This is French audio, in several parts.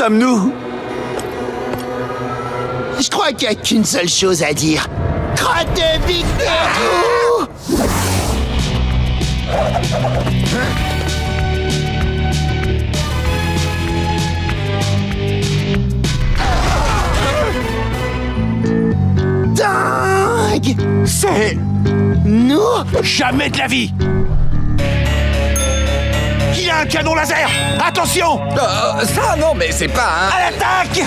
comme nous. Je crois qu'il n'y a qu'une seule chose à dire. Crotte de Big Berou! Dingue! C'est... Nous? Jamais de la vie! Il a un canon laser! Attention! Ça, non, mais c'est pas un... À l'attaque!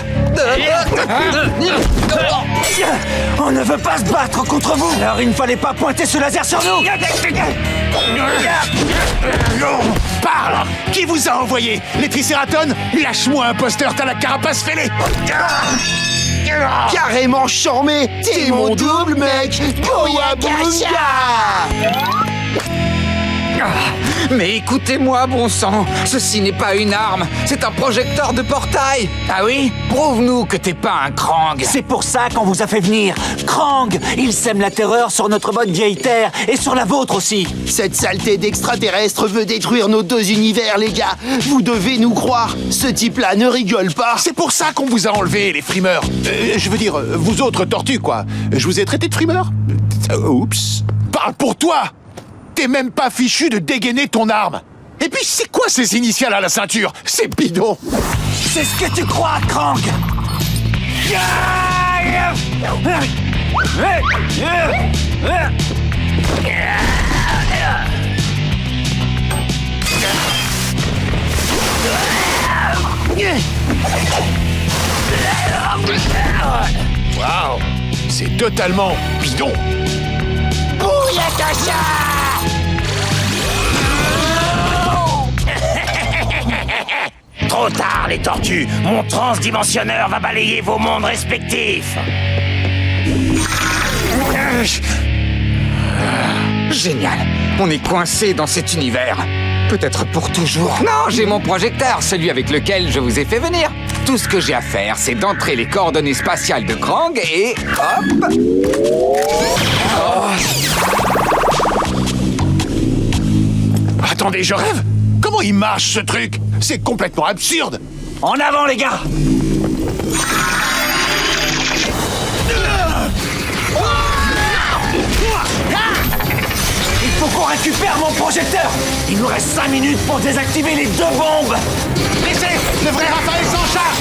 On ne veut pas se battre contre vous! Alors il ne fallait pas pointer ce laser sur nous! Parle! Qui vous a envoyé? Les Tricératones? Lâche-moi, imposteur, t'as la carapace fêlée! Carrément charmé! T'es mon double, mec! Boyakasha! Mais écoutez-moi, bon sang, ceci n'est pas une arme, c'est un projecteur de portail. Ah oui? Prouve-nous que t'es pas un Krang. C'est pour ça qu'on vous a fait venir! Krang! Il sème la terreur sur notre bonne vieille terre, et sur la vôtre aussi! Cette saleté d'extraterrestre veut détruire nos deux univers, les gars! Vous devez nous croire! Ce type-là ne rigole pas! C'est pour ça qu'on vous a enlevé, les frimeurs. Je veux dire, vous autres tortues, quoi. Je vous ai traité de frimeurs? Oups. Parle pour toi! T'es même pas fichu de dégainer ton arme. Et puis, c'est quoi ces initiales à la ceinture? C'est bidon. C'est ce que tu crois, Krang! Waouh, c'est totalement bidon. Boyakasha! Trop tard, les tortues! Mon transdimensionneur va balayer vos mondes respectifs! Génial, on est coincé dans cet univers. Peut-être pour toujours. Non, j'ai mon projecteur, celui avec lequel je vous ai fait venir. Tout ce que j'ai à faire, c'est d'entrer les coordonnées spatiales de Krang et... hop! Attendez, je rêve? Comment il marche, ce truc? C'est complètement absurde. En avant, les gars! Il faut qu'on récupère mon projecteur! Il nous reste 5 minutes pour désactiver les 2 bombes! Laissez, le vrai Raphaël s'en charge.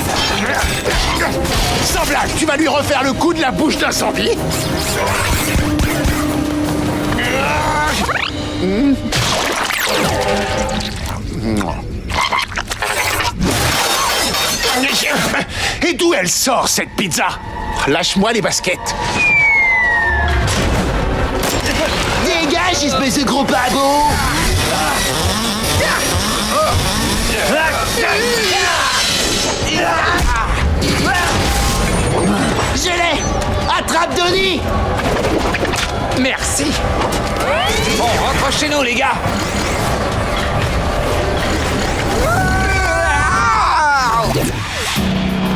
Sans blague, tu vas lui refaire le coup de la bouche d'incendie? Et d'où elle sort, cette pizza? Lâche-moi les baskets. Dégage, espèce de gros pago! Je l'ai! Attrape Donnie! Merci. Bon, rentre chez nous, les gars.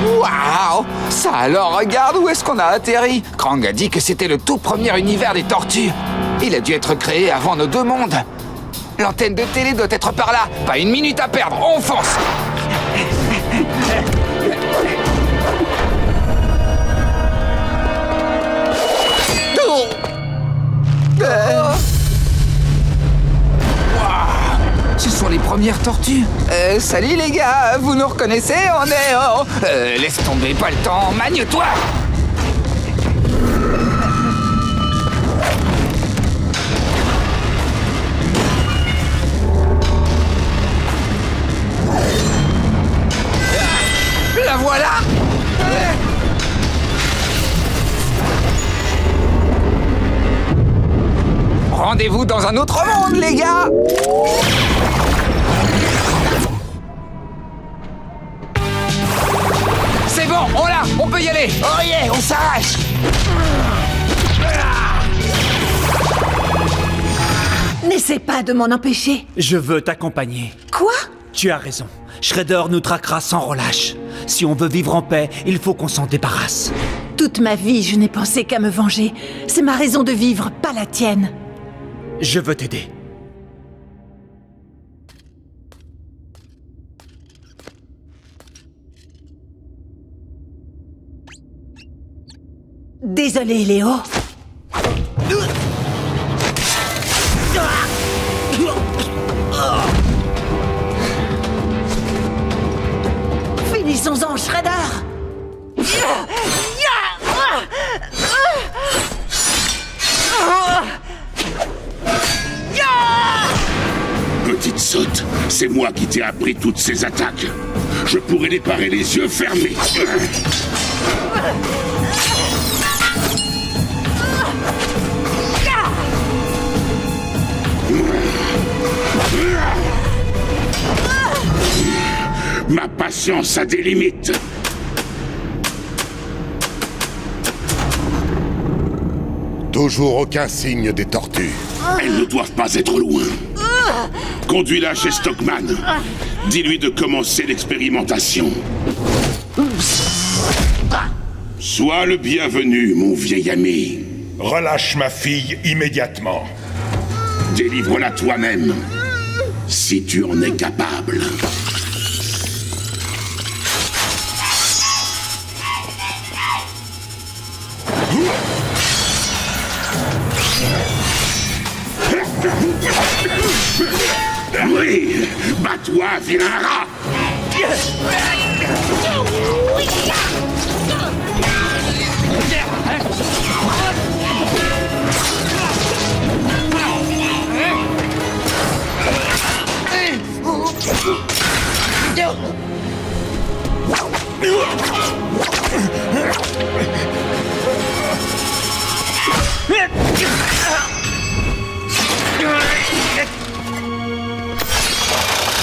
Waouh! Ça alors, regarde où est-ce qu'on a atterri. Krang a dit que c'était le tout premier univers des tortues. Il a dû être créé avant nos 2 mondes. L'antenne de télé doit être par là. Pas une minute à perdre, on fonce. Ce sont les premières tortues. Salut les gars, vous nous reconnaissez? On est... laisse tomber, pas le temps, magne-toi! La voilà! Rendez-vous dans un autre monde, les gars! C'est bon, on l'a, on peut y aller! Oh yeah, on s'arrache! N'essaie pas de m'en empêcher. Je veux t'accompagner. Quoi? Tu as raison. Shredder nous traquera sans relâche. Si on veut vivre en paix, il faut qu'on s'en débarrasse. Toute ma vie, je n'ai pensé qu'à me venger. C'est ma raison de vivre, pas la tienne. Je veux t'aider. Désolé, Léo. Finissons-en, Shredder. Petite sotte, c'est moi qui t'ai appris toutes ces attaques. Je pourrais les parer les yeux fermés. Ma patience a des limites. Toujours aucun signe des tortues. Elles ne doivent pas être loin. Conduis-la chez Stockman. Dis-lui de commencer l'expérimentation. Sois le bienvenu, mon vieil ami. Relâche ma fille immédiatement. Délivre-la toi-même, si tu en es capable. Oui, bats-toi, vilain rat.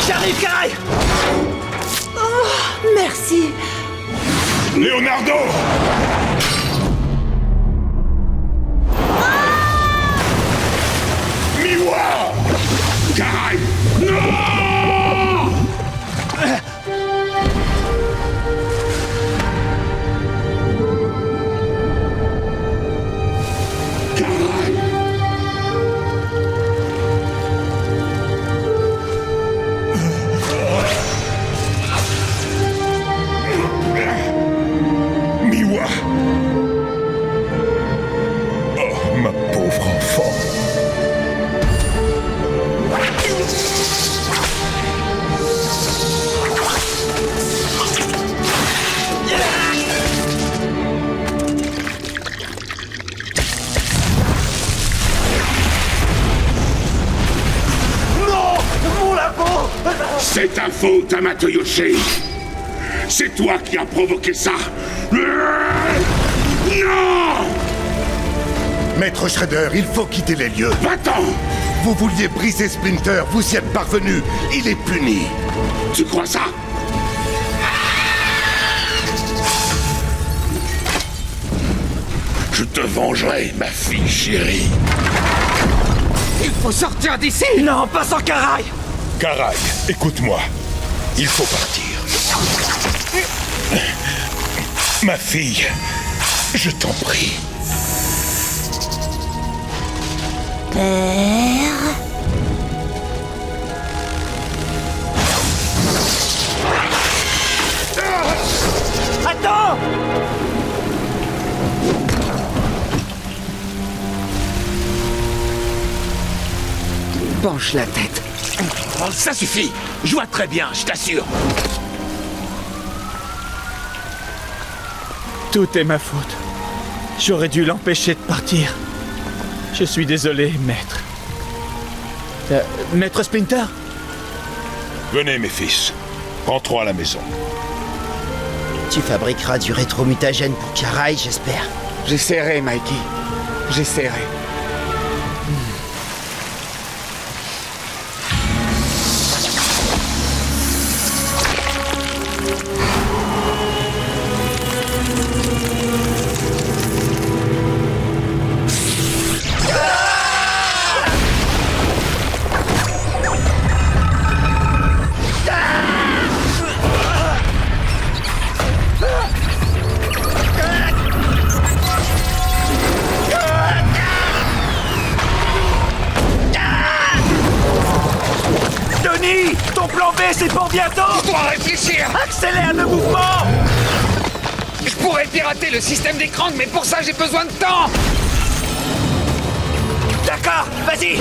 J'arrive, Karai! Oh, merci. Leonardo! Miwa! Karai! Non! Karai! Miwa! Oh, ma pauvre enfant! C'est ta faute, Amato Yoshi. C'est toi qui as provoqué ça. Non! Maître Shredder, il faut quitter les lieux. Va-t'en! Vous vouliez briser Splinter, vous y êtes parvenu. Il est puni. Tu crois ça? Je te vengerai, ma fille chérie. Il faut sortir d'ici! Non, pas sans Karai! Karai, écoute-moi. Il faut partir. Ma fille, je t'en prie. Attends! Penche la tête. Oh, ça suffit! Je vois très bien, je t'assure! Tout est ma faute. J'aurais dû l'empêcher de partir. Je suis désolé, maître. Maître Splinter? Venez, mes fils. Rentrons à la maison. Tu fabriqueras du rétromutagène pour Karai, j'espère. J'essaierai, Mikey. J'essaierai. Tony! Ton plan B, c'est pour bientôt! Je dois réfléchir! Accélère le mouvement! Je pourrais pourrais pirater le système des Krang, mais pour ça j'ai besoin de temps. D'accord, vas-y.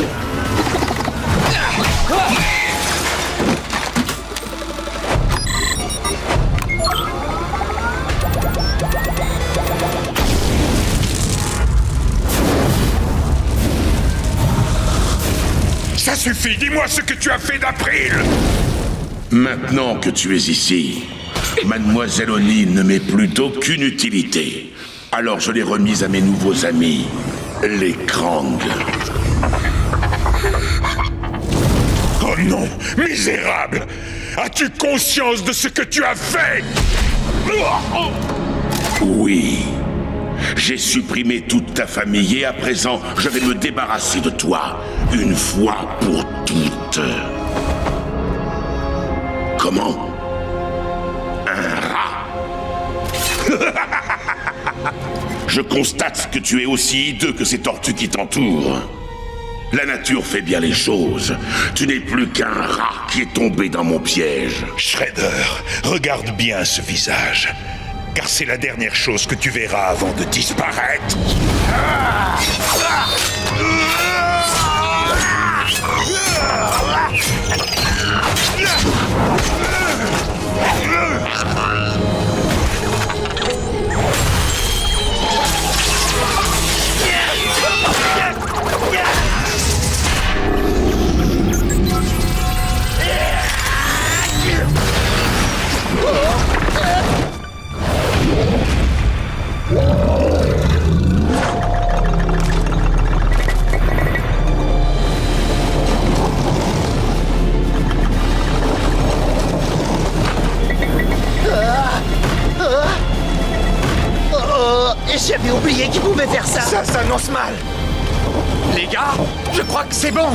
Ça suffit, dis-moi ce que tu as fait d'April. Maintenant que tu es ici, Mademoiselle O'Neill ne m'est plus d'aucune utilité. Alors je l'ai remise à mes nouveaux amis, les Krang. Oh non, misérable! As-tu conscience de ce que tu as fait? Oui. J'ai supprimé toute ta famille et à présent, je vais me débarrasser de toi, une fois pour toutes. Comment? Un rat? Je constate que tu es aussi hideux que ces tortues qui t'entourent. La nature fait bien les choses. Tu n'es plus qu'un rat qui est tombé dans mon piège. Shredder, regarde bien ce visage. Car c'est la dernière chose que tu verras avant de disparaître. J'avais oublié qu'il pouvait faire ça. Ça s'annonce mal. Les gars, je crois que c'est bon.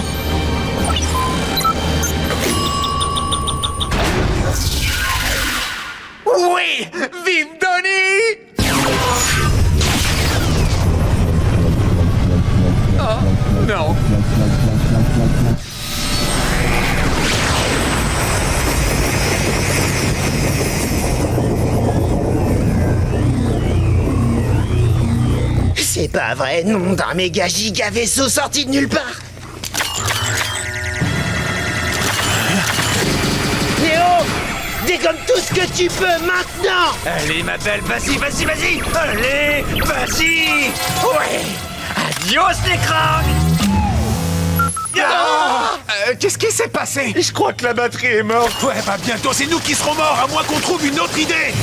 Oui, vive Donnie! Oh, non. C'est pas vrai, nom d'un méga giga vaisseau sorti de nulle part. Léo, dégomme tout ce que tu peux maintenant. Allez, ma belle, vas-y, vas-y, vas-y. Allez, vas-y. Ouais. Adios, les Krang. Qu'est-ce qui s'est passé? Je crois que la batterie est morte. Ouais, bah bientôt c'est nous qui serons morts, à moins qu'on trouve une autre idée.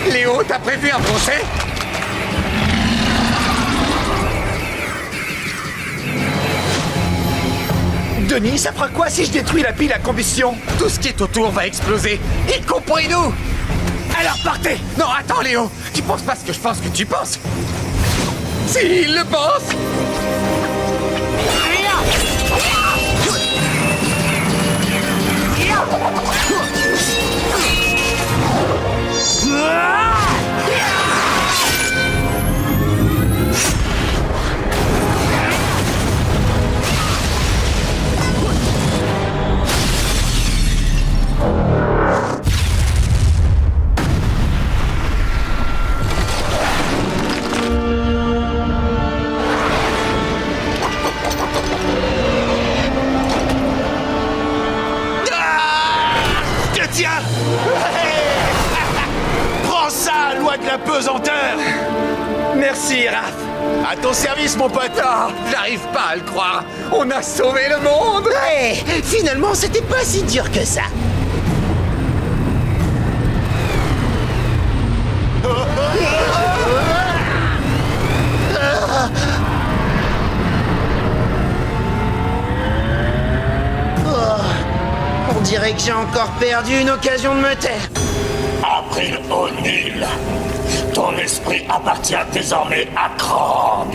Léo, t'as prévu un procès? Denis, ça fera quoi si je détruis la pile à combustion? Tout ce qui est autour va exploser, y compris nous! Alors partez! Non, attends, Léo! Tu penses pas ce que je pense que tu penses? S'il le pense! Tiens. Prends ça, loi de la pesanteur. Merci, Raph! À ton service, mon pote. Ah, j'arrive pas à le croire! On a sauvé le monde! Ouais, finalement, c'était pas si dur que ça. On dirait que j'ai encore perdu une occasion de me taire. April O'Neill, ton esprit appartient désormais à Krang.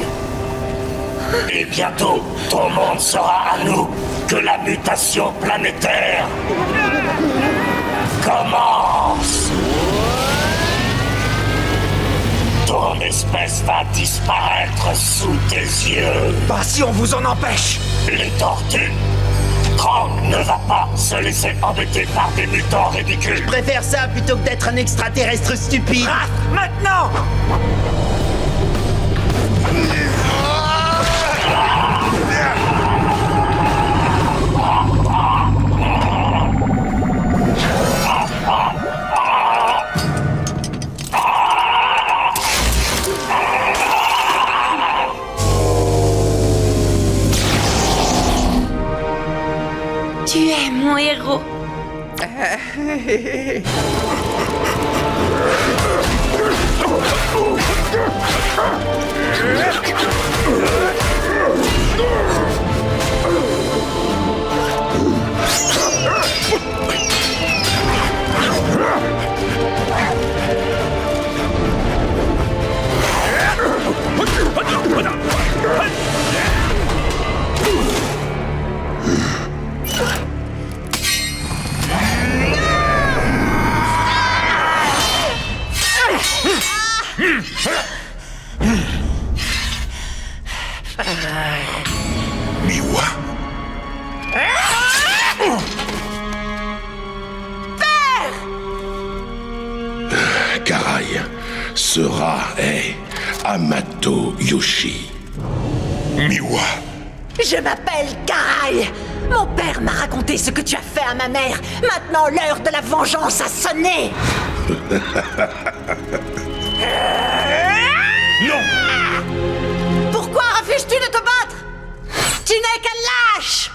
Et bientôt, ton monde sera à nous que la mutation planétaire commence. Ton espèce va disparaître sous tes yeux. Bah si on vous en empêche! Les tortues Krang ne va pas se laisser embêter par des mutants ridicules. Je préfère ça plutôt que d'être un extraterrestre stupide. Ah, maintenant! Tu es mon héros. Miwa? Karai, Sera est Amato Yoshi. Miwa. Je m'appelle Karai. Mon père m'a raconté ce que tu as fait à ma mère. Maintenant, l'heure de la vengeance a sonné. Non! Pourquoi refuses-tu de te battre? Tu n'es qu'un lâche.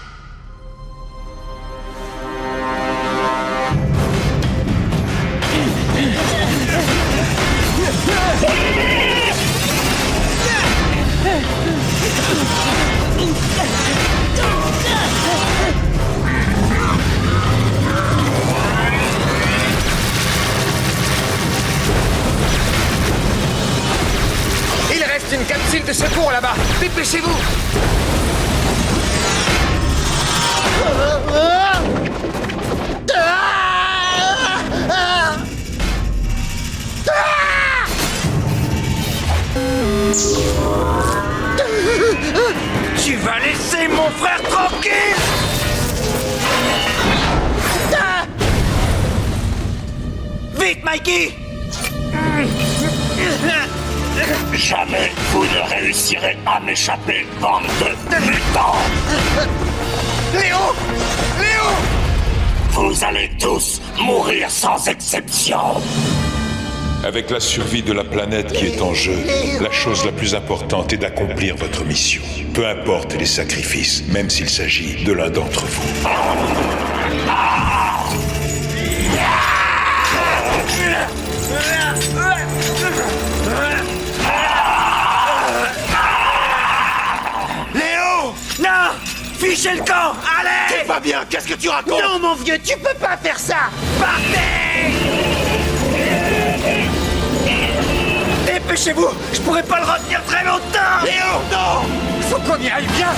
Il reste une capsule de secours là-bas. Dépêchez-vous. Tu vas laisser mon frère tranquille! Vite, Mikey! Jamais vous ne réussirez à m'échapper, bande de mutants. Léo! Léo! Vous allez tous mourir sans exception. Avec la survie de la planète qui est en jeu, la chose la plus importante est d'accomplir votre mission. Peu importe les sacrifices, même s'il s'agit de l'un d'entre vous. Léo! Non! Fichez le camp! Allez! T'es pas bien, qu'est-ce que tu racontes? Non, mon vieux, tu peux pas faire ça. Partez! Dépêchez-vous! Je pourrais pas le retenir très longtemps! Léo, non! Faut qu'on y aille bien!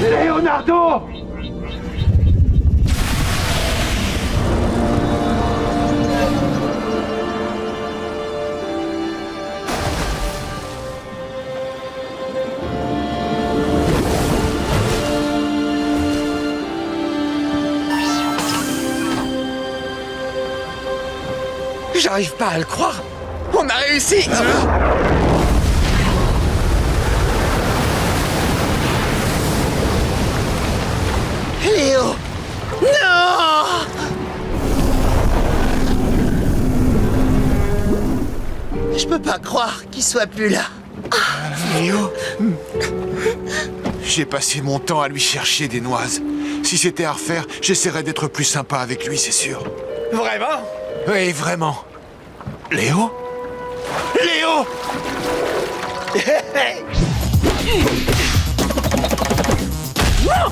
Leonardo! J'arrive pas à le croire. On a réussi. Léo! Non! Je peux pas croire qu'il soit plus là. Léo? J'ai passé mon temps à lui chercher des noises. Si c'était à refaire, j'essaierais d'être plus sympa avec lui, c'est sûr. Vraiment? Oui, vraiment. Léo? Léo! Hey! Ah!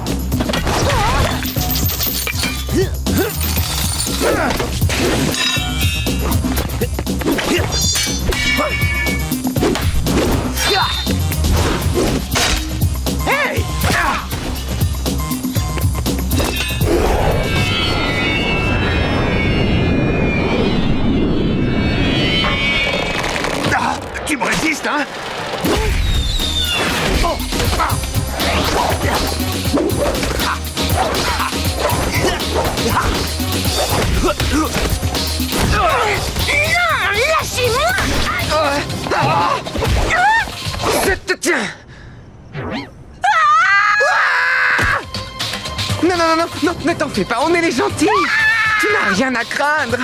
non, ne t'en fais pas, on est les gentils. Tu n'as rien à craindre.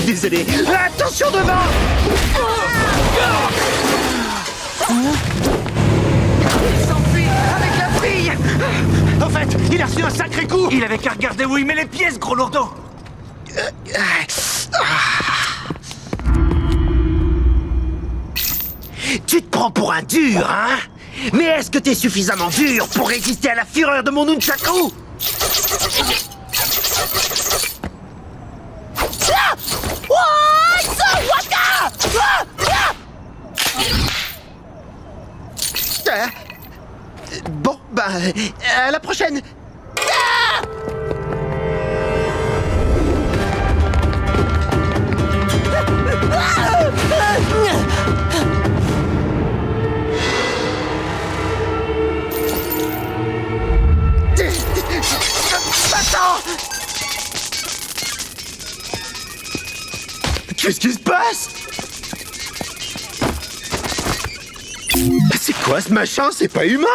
Désolé. Attention devant. Il s'enfuit avec la fille. En fait, il a reçu un sacré coup. Il avait qu'à regarder où il met les pièces, gros lourdeau. Tu te prends pour un dur, hein? Mais est-ce que t'es suffisamment dur pour résister à la fureur de mon nunchaku? Bon, bah, à la prochaine. Qu'est-ce qui se passe? C'est quoi ce machin? C'est pas humain!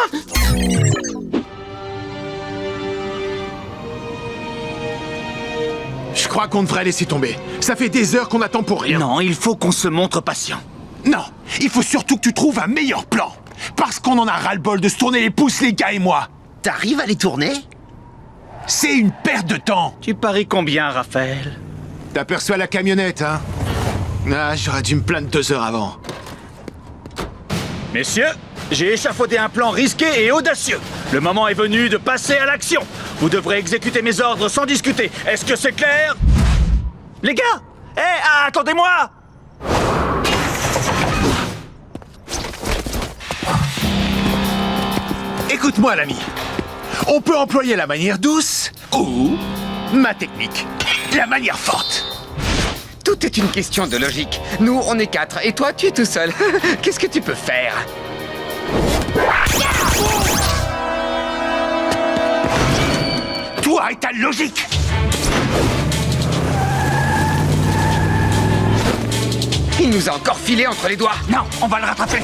Je crois qu'on devrait laisser tomber. Ça fait des heures qu'on attend pour rien. Non, il faut qu'on se montre patient. Non, il faut surtout que tu trouves un meilleur plan. Parce qu'on en a ras-le-bol de se tourner les pouces, les gars et moi. T'arrives à les tourner? C'est une perte de temps. Tu paries combien, Raphaël? T'aperçois la camionnette, hein? Ah, j'aurais dû me plaindre 2 heures avant. Messieurs, j'ai échafaudé un plan risqué et audacieux. Le moment est venu de passer à l'action. Vous devrez exécuter mes ordres sans discuter. Est-ce que c'est clair? Les gars! Attendez-moi! Écoute-moi, l'ami. On peut employer la manière douce ou ma technique, la manière forte. Tout est une question de logique. Nous, on est 4 et toi, tu es tout seul. Qu'est-ce que tu peux faire? Toi et ta logique. Il nous a encore filé entre les doigts. Non, on va le rattraper.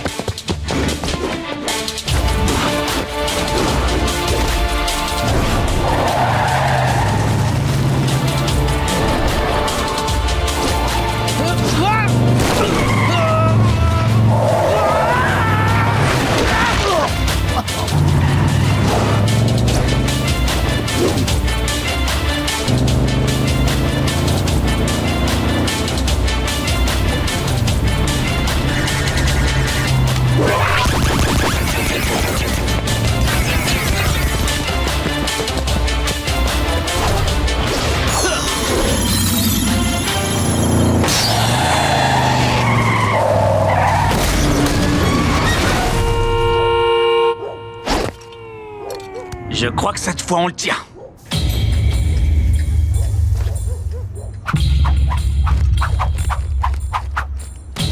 Je crois que cette fois on le tient.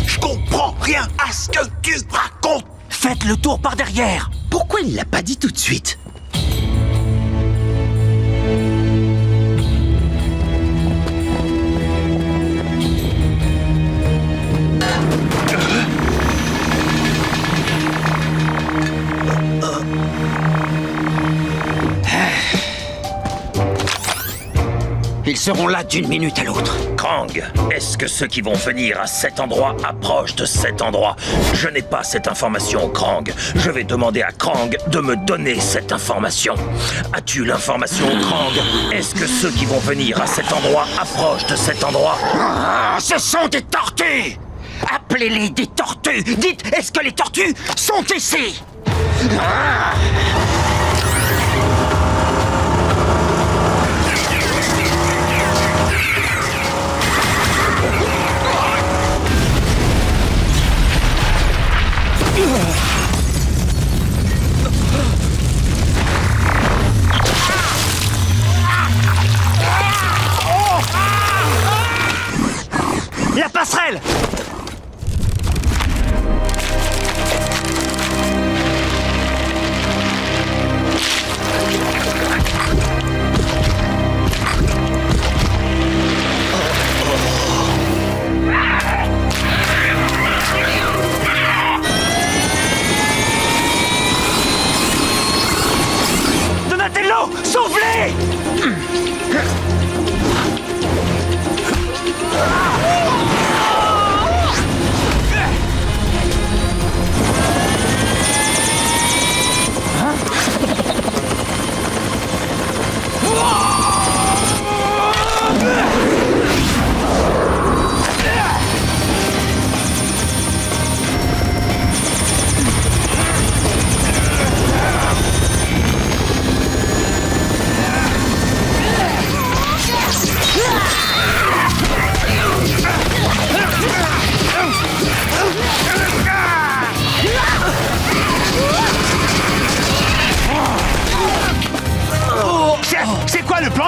Je comprends rien à ce que tu racontes. Faites le tour par derrière. Pourquoi il l'a pas dit tout de suite? Ils seront là d'une minute à l'autre. Krang, est-ce que ceux qui vont venir à cet endroit approchent de cet endroit? Je n'ai pas cette information, Krang. Je vais demander à Krang de me donner cette information. As-tu l'information, Krang? Est-ce que ceux qui vont venir à cet endroit approchent de cet endroit? Ah, ce sont des tortues! Appelez-les des tortues! Dites, est-ce que les tortues sont ici? Ah! La passerelle!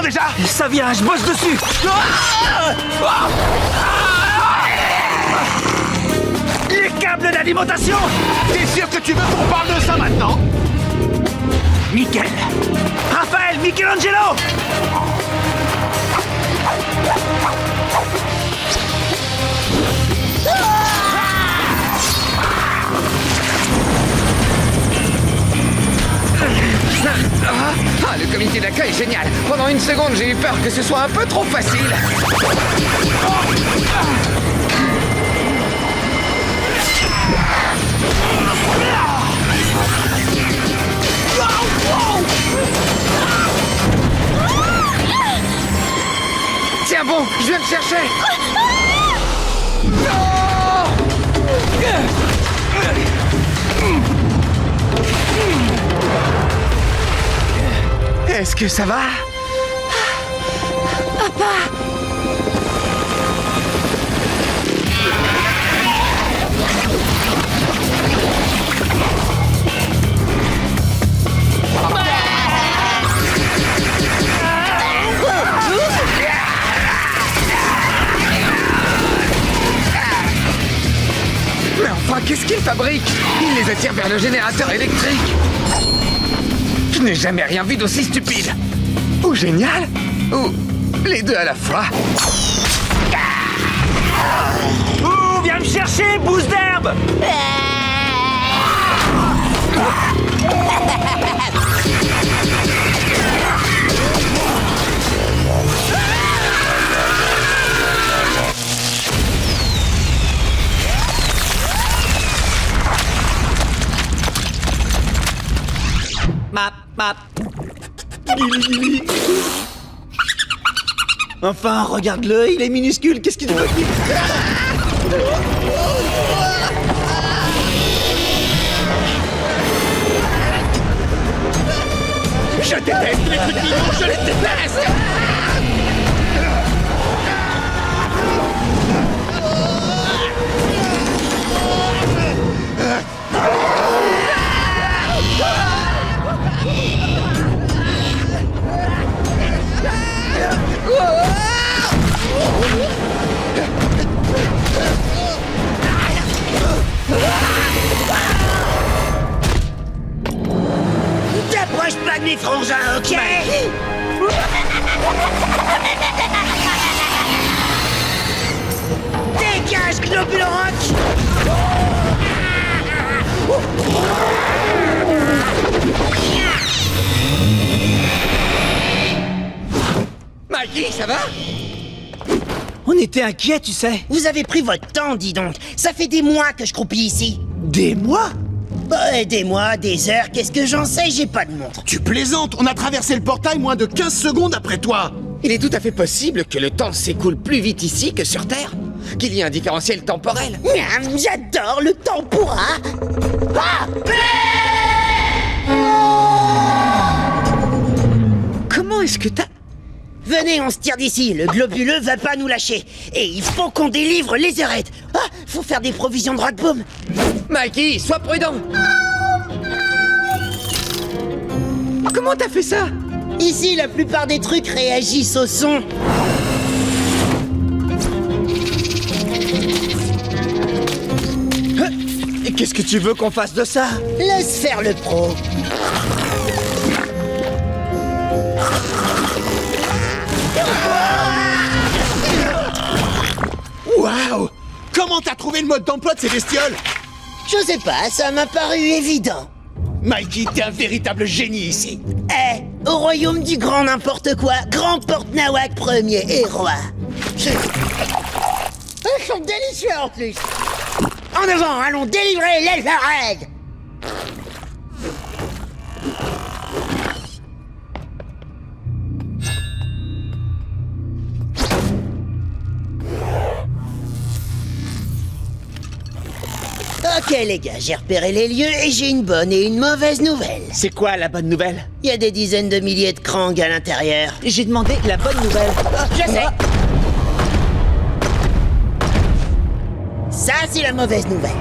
déjà? Ça vient, je bosse dessus. Les câbles d'alimentation. T'es sûr que tu veux qu'on parle de ça maintenant? Nickel. Raphaël, Michelangelo. Ah, le comité d'accueil est génial. Pendant une seconde, j'ai eu peur que ce soit un peu trop facile. Tiens bon, je viens te chercher. Est-ce que ça va? Mais enfin, qu'est-ce qu'il fabrique? Il les attire vers le générateur électrique. Je n'ai jamais rien vu d'aussi stupide. Ou génial, ou les deux à la fois. Ouh, viens me chercher, bouse d'herbe. Map. Enfin, regarde-le, il est minuscule, qu'est-ce qu'il doit dire? Je déteste les trucs mignons, je les déteste. T'approches pas de mes frangins, ok? Dégage, Globulorange! Maggie, ça va? On était inquiets, tu sais. Vous avez pris votre temps, dis donc. Ça fait des mois que je croupis ici. Des mois? Des mois, des heures, qu'est-ce que j'en sais? J'ai pas de montre. Tu plaisantes, on a traversé le portail moins de 15 secondes après toi. Il est tout à fait possible que le temps s'écoule plus vite ici que sur Terre. Qu'il y ait un différentiel temporel. Miam, j'adore le tempura. Ah! Comment est-ce que t'as... Venez, on se tire d'ici. Le globuleux va pas nous lâcher. Et il faut qu'on délivre les Heurets. Ah, faut faire des provisions de rock boom. Maggie, sois prudent. Comment t'as fait ça? Ici, la plupart des trucs réagissent au son. Et qu'est-ce que tu veux qu'on fasse de ça? Laisse faire le pro. Waouh! Comment t'as trouvé le mode d'emploi de ces bestioles? Je sais pas, ça m'a paru évident. Mikey, t'es un véritable génie ici. Au royaume du grand n'importe quoi, grand porte-nawak premier et roi. Ils sont délicieux en plus. En avant, allons délivrer les Heurets. Ok les gars, j'ai repéré les lieux et j'ai une bonne et une mauvaise nouvelle. C'est quoi la bonne nouvelle? Il y a des dizaines de milliers de Krang à l'intérieur. J'ai demandé la bonne nouvelle. Je sais. Ça, c'est la mauvaise nouvelle.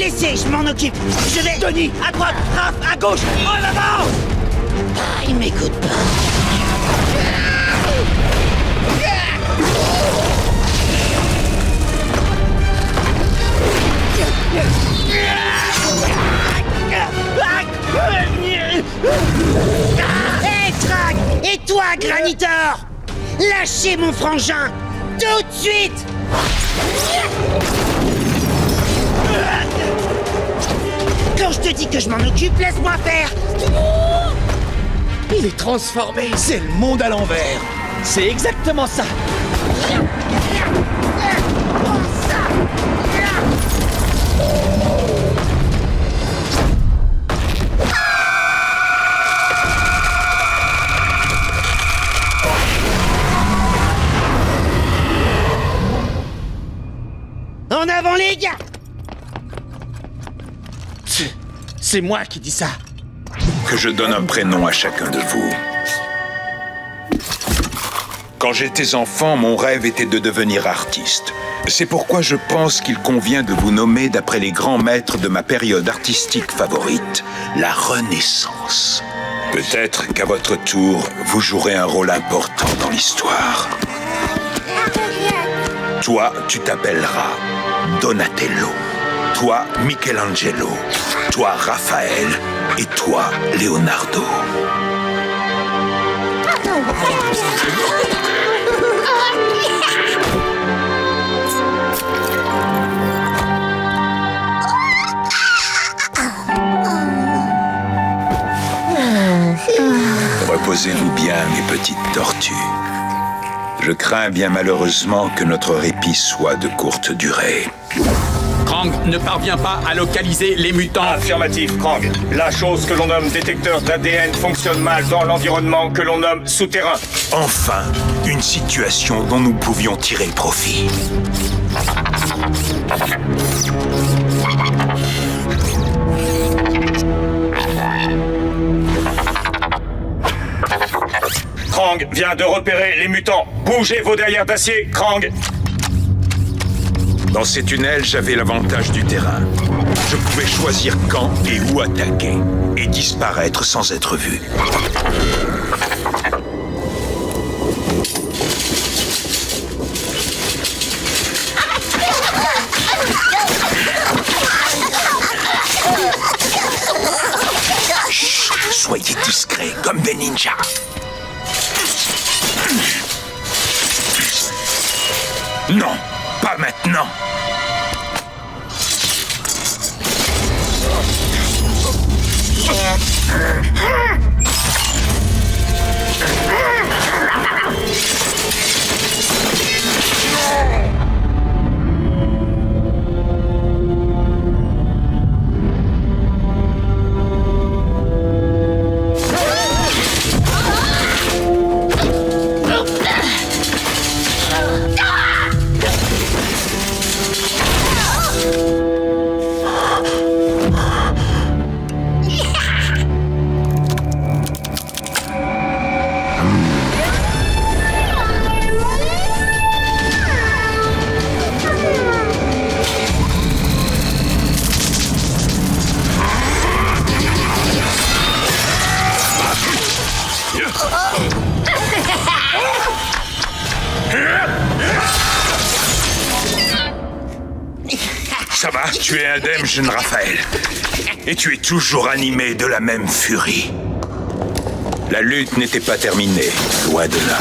Laissez, je m'en occupe. Je vais... Denis, à droite, Raph, à gauche, en avant! Ah, il m'écoute pas. Hé, Trac! Et toi, Granitor! Lâchez mon frangin! Tout de suite! Quand je te dis que je m'en occupe, laisse-moi faire! Il est transformé. C'est le monde à l'envers. C'est exactement ça. En avant, les gars! C'est moi qui dis ça. Que je donne un prénom à chacun de vous. Quand j'étais enfant, mon rêve était de devenir artiste. C'est pourquoi je pense qu'il convient de vous nommer d'après les grands maîtres de ma période artistique favorite, la Renaissance. Peut-être qu'à votre tour, vous jouerez un rôle important dans l'histoire. Toi, tu t'appelleras Donatello. Toi, Michelangelo. Toi, Raphaël. Et toi, Leonardo. Reposez-vous bien, mes petites tortues. Je crains bien malheureusement que notre répit soit de courte durée. Krang ne parvient pas à localiser les mutants. Affirmatif, Krang. La chose que l'on nomme détecteur d'ADN fonctionne mal dans l'environnement que l'on nomme souterrain. Enfin, une situation dont nous pouvions tirer profit. Krang vient de repérer les mutants. Bougez vos derrières d'acier, Krang. Dans ces tunnels, j'avais l'avantage du terrain. Je pouvais choisir quand et où attaquer, et disparaître sans être vu. Chut, soyez discrets, comme des ninjas. Non, pas maintenant. Ça va, tu es indemne, jeune Raphaël. Et tu es toujours animé de la même furie. La lutte n'était pas terminée, loin de là.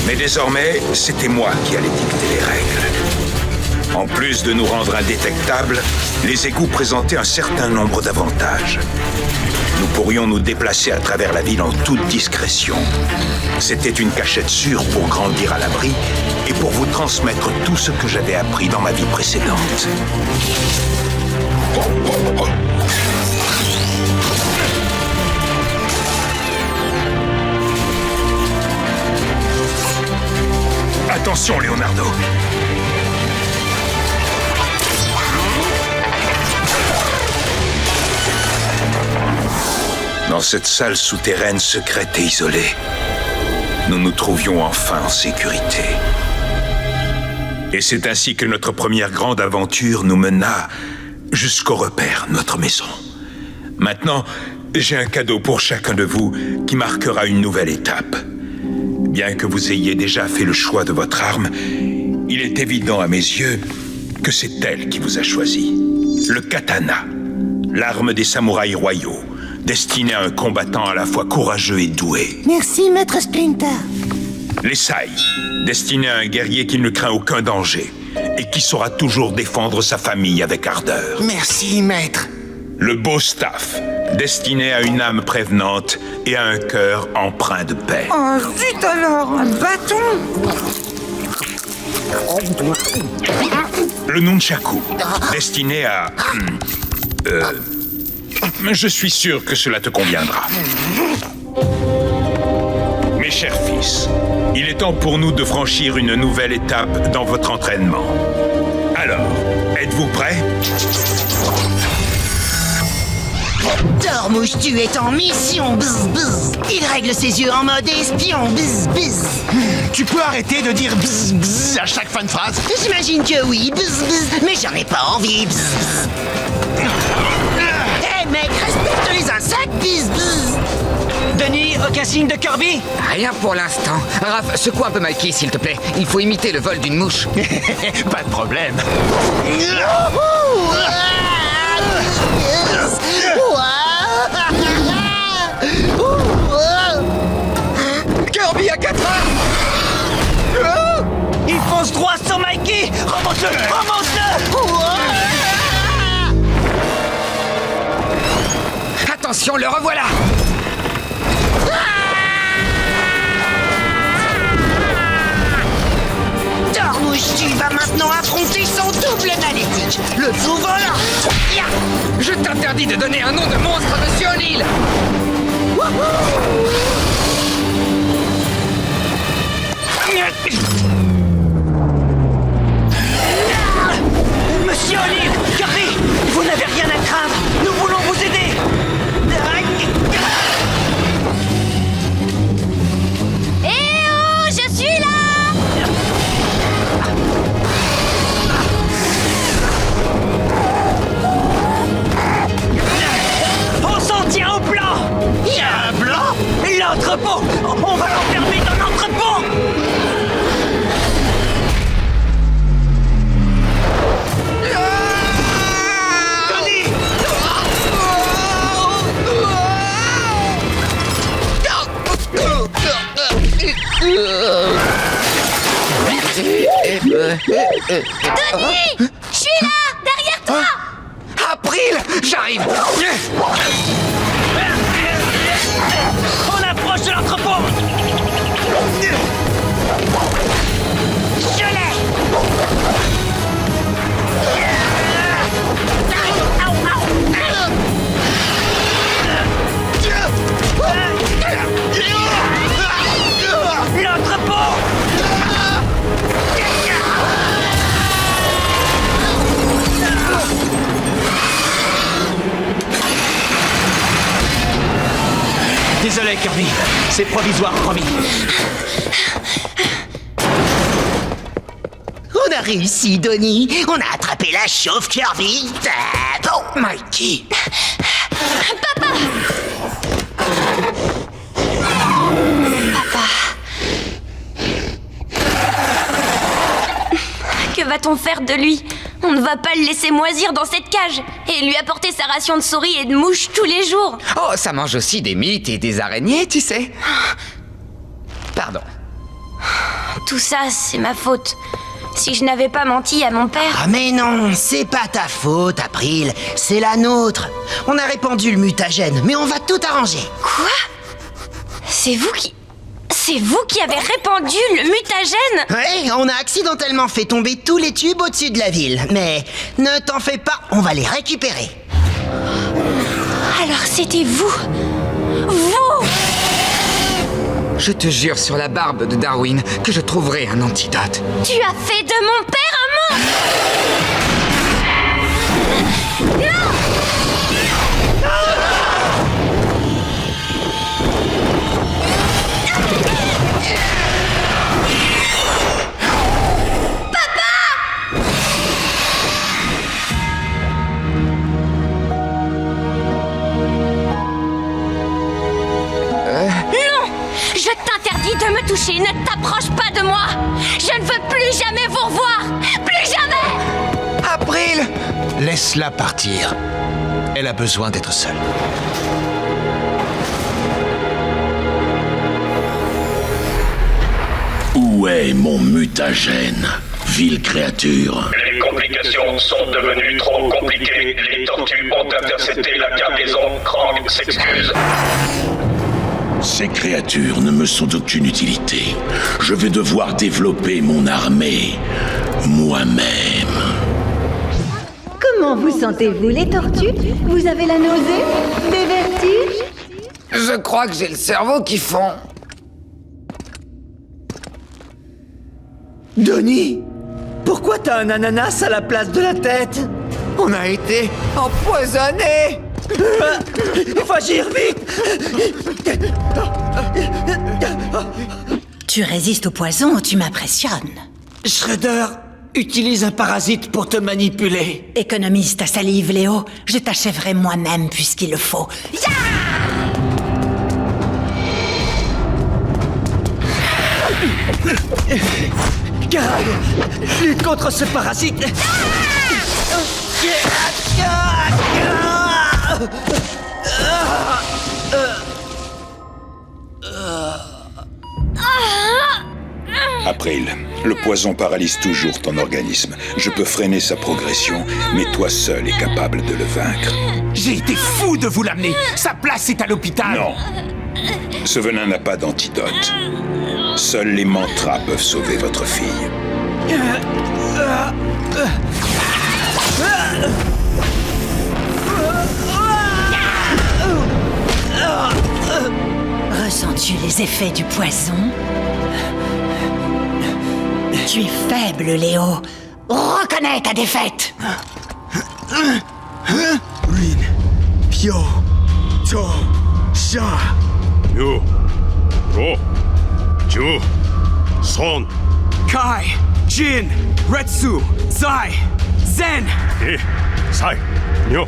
Mais désormais, c'était moi qui allais dicter les règles. En plus de nous rendre indétectables, les égouts présentaient un certain nombre d'avantages. Nous pourrions nous déplacer à travers la ville en toute discrétion. C'était une cachette sûre pour grandir à l'abri et pour vous transmettre tout ce que j'avais appris dans ma vie précédente. Attention, Leonardo. Dans cette salle souterraine secrète et isolée, nous nous trouvions enfin en sécurité. Et c'est ainsi que notre première grande aventure nous mena jusqu'au repère, notre maison. Maintenant, j'ai un cadeau pour chacun de vous qui marquera une nouvelle étape. Bien que vous ayez déjà fait le choix de votre arme, il est évident à mes yeux que c'est elle qui vous a choisi. Le katana, l'arme des samouraïs royaux, destinée à un combattant à la fois courageux et doué. Merci, maître Splinter. Les sai, destinés à un guerrier qui ne craint aucun danger et qui saura toujours défendre sa famille avec ardeur. Merci, maître. Le beau staff, destiné à une âme prévenante et à un cœur empreint de paix. Oh, zut alors, un bâton! Le nunchaku, destiné à... je suis sûr que cela te conviendra. Mes chers fils, il est temps pour nous de franchir une nouvelle étape dans votre entraînement. Alors, êtes-vous prêts? Tormouche, tu es en mission, bzz bzz. Il règle ses yeux en mode espion, bzz bzz. Tu peux arrêter de dire bzz bzz à chaque fin de phrase? J'imagine que oui, bzz bzz, mais j'en ai pas envie, bzz bzz. Hé mec, respecte les insectes, bzz bzz. Denis, aucun signe de Kirby? Rien pour l'instant. Raph, secoue un peu Mikey, s'il te plaît. Il faut imiter le vol d'une mouche. Pas de problème. Kirby à 4 heures! Il fonce droit sur Mikey! Remonte-le! Attention, le revoilà! Tormouche, tu vas maintenant affronter son double maléfique, le fou volant. Ya. Je t'interdis de donner un nom de monstre à Monsieur O'Neill! Monsieur O'Neill! Kirby! Vous n'avez rien à craindre! Nous voulons vous aider! Eh oh, je suis là! On s'en tient au plan! Il y a un blanc. L'entrepôt! On va l'enfermer dans l'entrepôt! Tony! Denis! Je suis là! Derrière toi! April! J'arrive! On approche de l'entrepôt! Je l'ai. L'entrepôt! Désolé, Kirby. C'est provisoire, promis. On a réussi, Donnie. On a attrapé la chauve Kirby. Bon, Mikey. Que va-t-on faire de lui? On ne va pas le laisser moisir dans cette cage et lui apporter sa ration de souris et de mouches tous les jours. Oh, ça mange aussi des mythes et des araignées, tu sais. Pardon. Tout ça, c'est ma faute. Si je n'avais pas menti à mon père... Ah mais non, c'est pas ta faute, April. C'est la nôtre. On a répandu le mutagène, mais on va tout arranger. Quoi? C'est vous qui avez répandu le mutagène? Ouais, on a accidentellement fait tomber tous les tubes au-dessus de la ville. Mais ne t'en fais pas, on va les récupérer. Alors c'était vous? Vous? Je te jure sur la barbe de Darwin que je trouverai un antidote. Tu as fait de mon père un monstre! Non! bouche et ne t'approche pas de moi. Je ne veux plus jamais vous revoir. Plus jamais. April! Laisse-la partir. Elle a besoin d'être seule. Où est mon mutagène, vile créature? Les complications sont devenues trop compliquées. Les tortues ont intercepté la cargaison. Krang s'excuse. Ces créatures ne me sont d'aucune utilité. Je vais devoir développer mon armée moi-même. Comment vous sentez-vous, les tortues? Vous avez la nausée? Des vertiges? Je crois que j'ai le cerveau qui fond. Denis, pourquoi t'as un ananas à la place de la tête? On a été empoisonnés! Il faut agir vite! Tu résistes au poison, tu m'impressionnes. Shredder utilise un parasite pour te manipuler. Économise ta salive, Léo. Je t'achèverai moi-même puisqu'il le faut. Ya! Karai, lutte contre ce parasite. April, le poison paralyse toujours ton organisme. Je peux freiner sa progression, mais toi seul es capable de le vaincre. J'ai été fou de vous l'amener. Sa place est à l'hôpital. Non. Ce venin n'a pas d'antidote. Seuls les mantras peuvent sauver votre fille. Ressens-tu les effets du poison? Tu es faible, Léo. Reconnais ta défaite. Rin, Pyo, To, Sha. Yo, Ro, Ju, Son, Kai, Jin, Retsu, Zai, Zen. E, Sai, Nyo,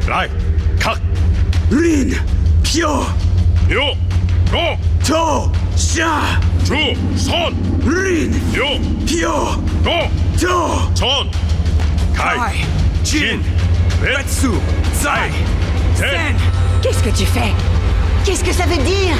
Rai, Kak, Rin, Pyo, Yo, Ro, To, Sha. Ju, Son, Rin, Yo, Pyo, Ro, To, Son, Kai, Jin, Retsu, Zai, Zen. Qu'est-ce que tu fais? Qu'est-ce que ça veut dire?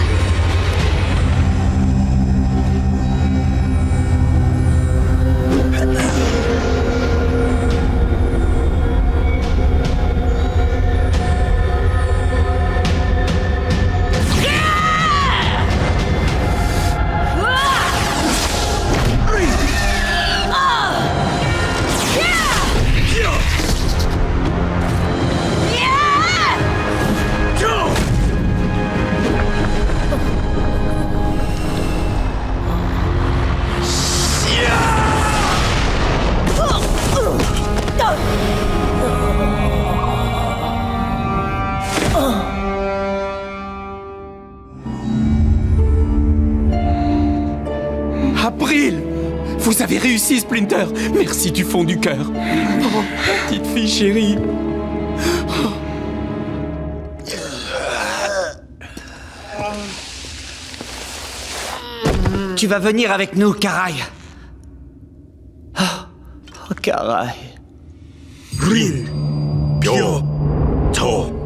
April! Vous avez réussi, Splinter! Merci du fond du cœur. Oh, petite fille chérie. Tu vas venir avec nous, Karai. Oh, Karai. Rin, Pyo, To.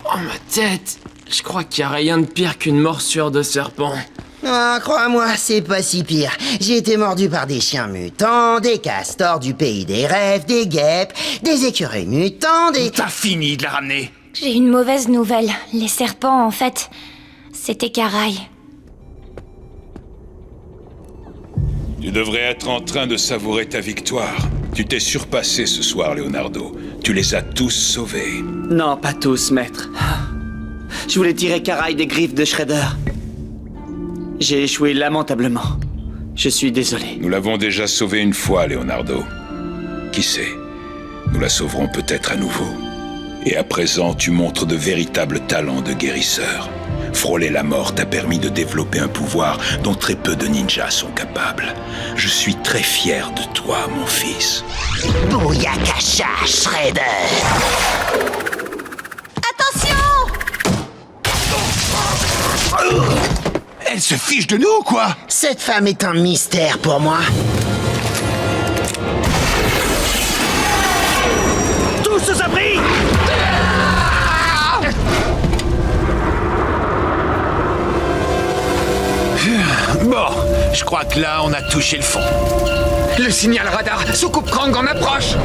Oh, ma tête! Je crois qu'il n'y a rien de pire qu'une morsure de serpent. Ah, crois-moi, c'est pas si pire. J'ai été mordu par des chiens mutants, des castors du pays des rêves, des guêpes, des écureuils mutants, des... T'as fini de la ramener! J'ai une mauvaise nouvelle. Les serpents, en fait, c'était Karai. Tu devrais être en train de savourer ta victoire. Tu t'es surpassé ce soir, Leonardo. Tu les as tous sauvés. Non, pas tous, maître. Je voulais tirer Karai des griffes de Shredder. J'ai échoué lamentablement. Je suis désolé. Nous l'avons déjà sauvée une fois, Leonardo. Qui sait? Nous la sauverons peut-être à nouveau. Et à présent, tu montres de véritables talents de guérisseur. Frôler la mort t'a permis de développer un pouvoir dont très peu de ninjas sont capables. Je suis très fier de toi, mon fils. Bouyakasha, Shredder. Attention! Elle se fiche de nous, quoi! Cette femme est un mystère pour moi. Tous aux abris! Bon, je crois que là, on a touché le fond. Le signal radar, soucoupe Krang en approche.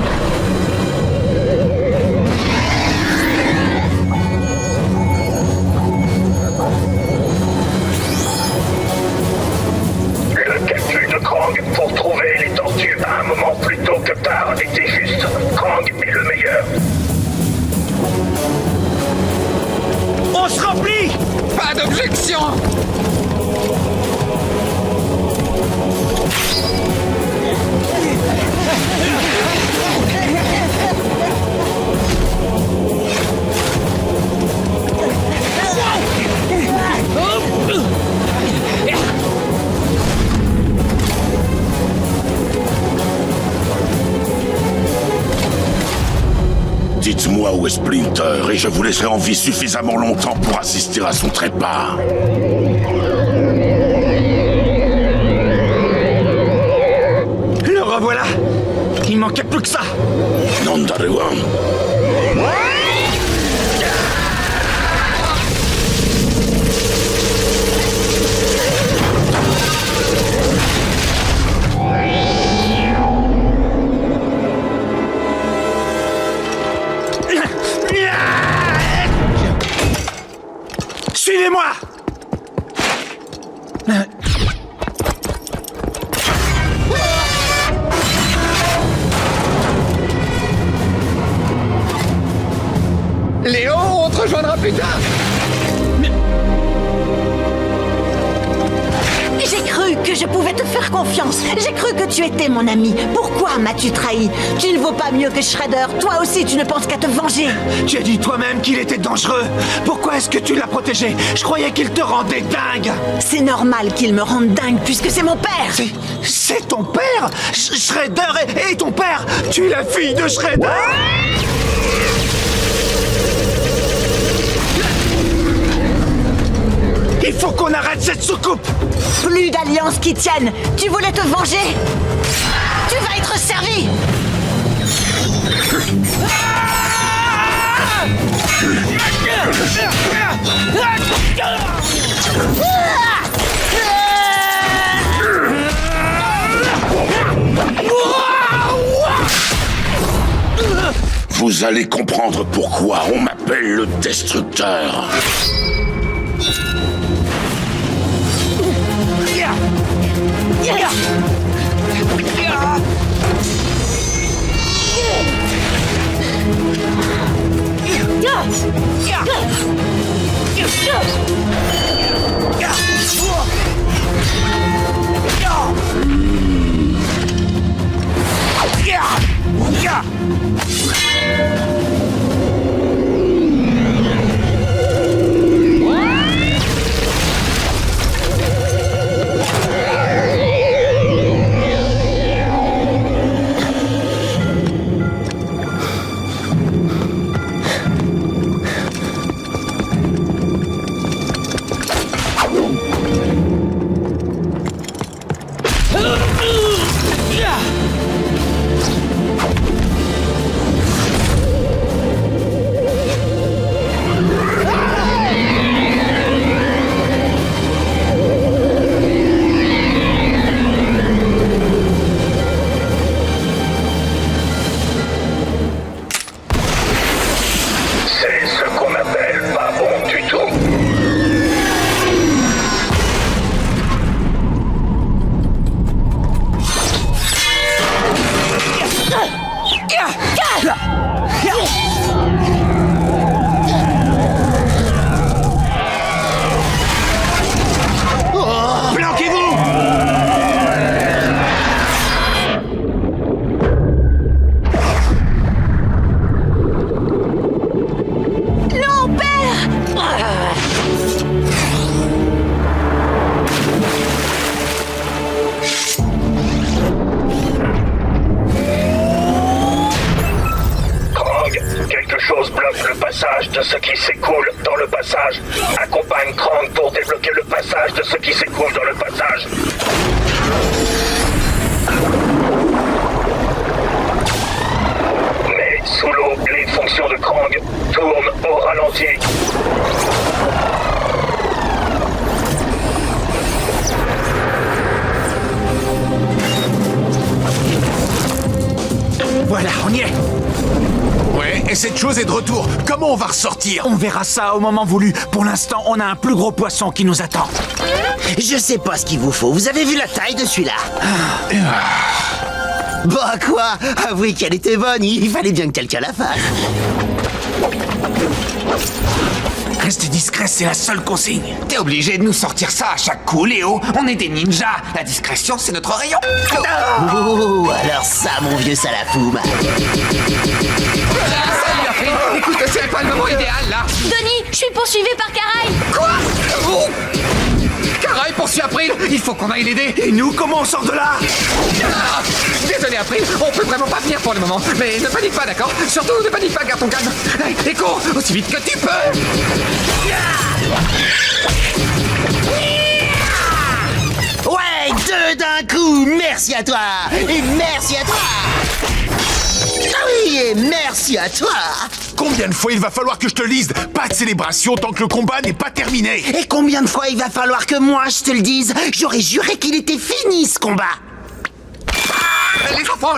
Le calcul de Krang pour trouver les tortues à un moment plus tôt que tard était juste. Krang est le meilleur. On se remplit! Pas d'objection. Dites-moi où est Splinter et je vous laisserai en vie suffisamment longtemps pour assister à son trépas. Le revoilà! Il manquait plus que ça! Nandarewan. Suivez-moi! Léo, on te rejoindra plus tard. J'ai cru que je pouvais te faire confiance. J'ai cru que tu étais mon ami. Pourquoi m'as-tu trahi? Tu ne vaux pas mieux que Shredder. Toi aussi, tu ne penses qu'à te venger. Tu as dit toi-même qu'il était dangereux. Pourquoi est-ce que tu l'as protégé? Je croyais qu'il te rendait dingue. C'est normal qu'il me rende dingue puisque c'est mon père. C'est ton père? Shredder est ton père? Tu es la fille de Shredder? Il faut qu'on arrête cette soucoupe! Plus d'alliances qui tiennent. Tu voulais te venger? Tu vas être servi. Vous allez comprendre pourquoi on m'appelle le Destructeur. de ce qui s'écoule dans le passage. Accompagne Krang pour débloquer le passage de ce qui s'écoule dans le passage. Mais sous l'eau, les fonctions de Krang tournent au ralenti. Voilà, on y est. Ouais, et cette chose est de retour. Comment on va ressortir? On verra ça au moment voulu. Pour l'instant, on a un plus gros poisson qui nous attend. Je sais pas ce qu'il vous faut. Vous avez vu la taille de celui-là? Bah quoi? Avouez qu'elle était bonne. Il fallait bien que quelqu'un la fasse. Reste discret, c'est la seule consigne. T'es obligé de nous sortir ça à chaque coup, Léo. On est des ninjas. La discrétion, c'est notre rayon. Oh, alors ça, mon vieux salafoum. Salut, April. Écoute, c'est pas le moment idéal, là. Denis, je suis poursuivi par Caraï. Quoi? Oh. Caraï poursuit April. Il faut qu'on aille l'aider. Et nous, comment on sort de là? Ah, désolé, April. On peut vraiment pas venir pour le moment. Mais ne panique pas, d'accord? Surtout, ne panique pas, garde ton calme. Et cours aussi vite que tu peux. Ouais, deux d'un coup. Merci à toi. Et merci à toi. Ah oui, et merci à toi. Combien de fois il va falloir que je te le dise? Pas de célébration tant que le combat n'est pas terminé. Et combien de fois il va falloir que moi je te le dise? J'aurais juré qu'il était fini ce combat. Les enfants,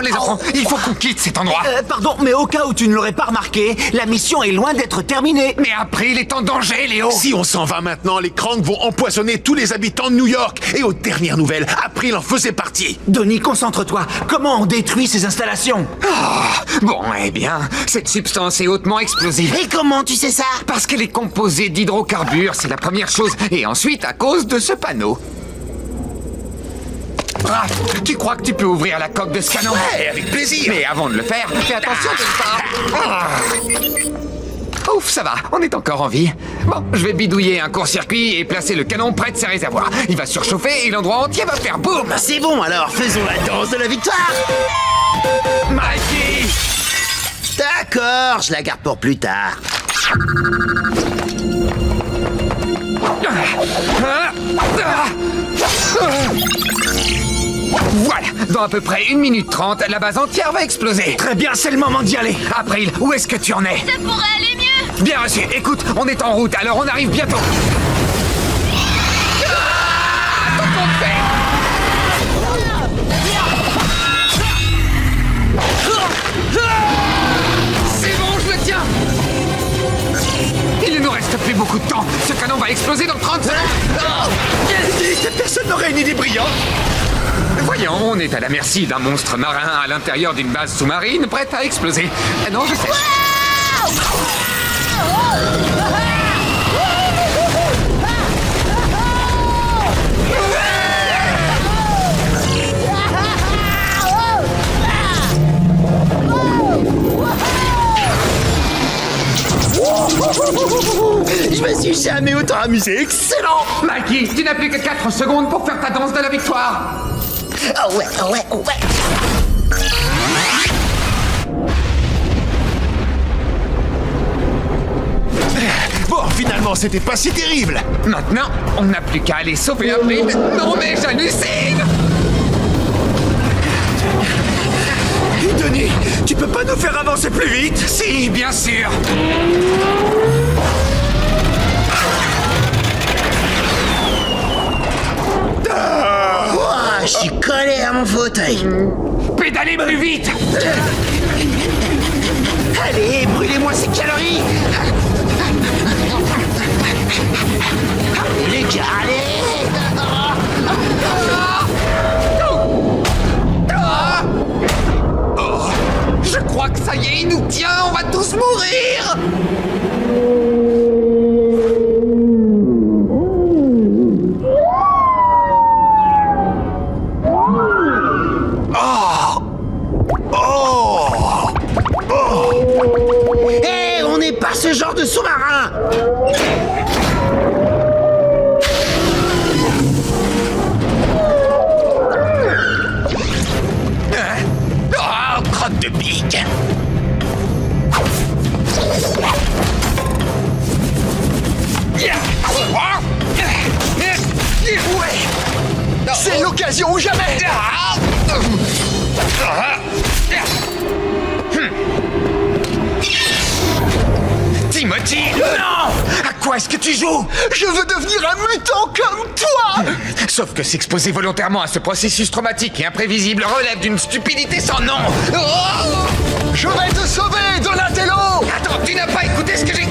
il faut qu'on quitte cet endroit. Pardon, mais au cas où tu ne l'aurais pas remarqué, la mission est loin d'être terminée. Mais April est en danger, Léo. Si on s'en va maintenant, les Krang vont empoisonner tous les habitants de New York. Et aux dernières nouvelles, April en faisait partie. Denis, concentre-toi. Comment on détruit ces installations? Bon, eh bien, cette substance est hautement explosive. Et comment tu sais ça? Parce qu'elle est composée d'hydrocarbures, c'est la première chose. Et ensuite, à cause de ce panneau. Ah, tu crois que tu peux ouvrir la coque de ce canon? Ouais, avec plaisir. Mais avant de le faire, fais attention de ne pas... Ouf, ça va, on est encore en vie. Bon, je vais bidouiller un court-circuit et placer le canon près de ses réservoirs. Il va surchauffer et l'endroit entier va faire boum. C'est bon, alors faisons la danse de la victoire. Mikey! D'accord, je la garde pour plus tard. Voilà, dans à peu près 1 minute 30, la base entière va exploser. Très bien, c'est le moment d'y aller. April, où est-ce que tu en es? Ça pourrait aller mieux. Bien reçu, écoute, on est en route, alors on arrive bientôt. Tout compte fait. C'est bon, je le tiens. Il ne nous reste plus beaucoup de temps. Ce canon va exploser dans 30 secondes. Personne n'aurait une idée brillante. Voyons, on est à la merci d'un monstre marin à l'intérieur d'une base sous-marine prête à exploser. Non, je sais. Je me suis jamais autant amusé. Excellent. Mikey, tu n'as plus que 4 secondes pour faire ta danse de la victoire. Oh ouais, oh ouais, oh ouais. Bon, finalement, c'était pas si terrible. Maintenant, on n'a plus qu'à aller sauver April. Non mais j'hallucine. Denis, tu peux pas nous faire avancer plus vite? Si, bien sûr. Je suis collé à mon fauteuil. Pédalez plus vite. Allez, brûlez-moi ces calories. Allez les gars, allez. Je crois que ça y est, il nous tient, on va tous mourir. Hé, on n'est pas ce genre de sous-marin. Oh, crotte de pique. Timothy, non! À quoi est-ce que tu joues? Je veux devenir un mutant comme toi! Sauf que s'exposer volontairement à ce processus traumatique et imprévisible relève d'une stupidité sans nom. Oh! Je vais te sauver, Donatello! Attends, tu n'as pas écouté ce que j'ai...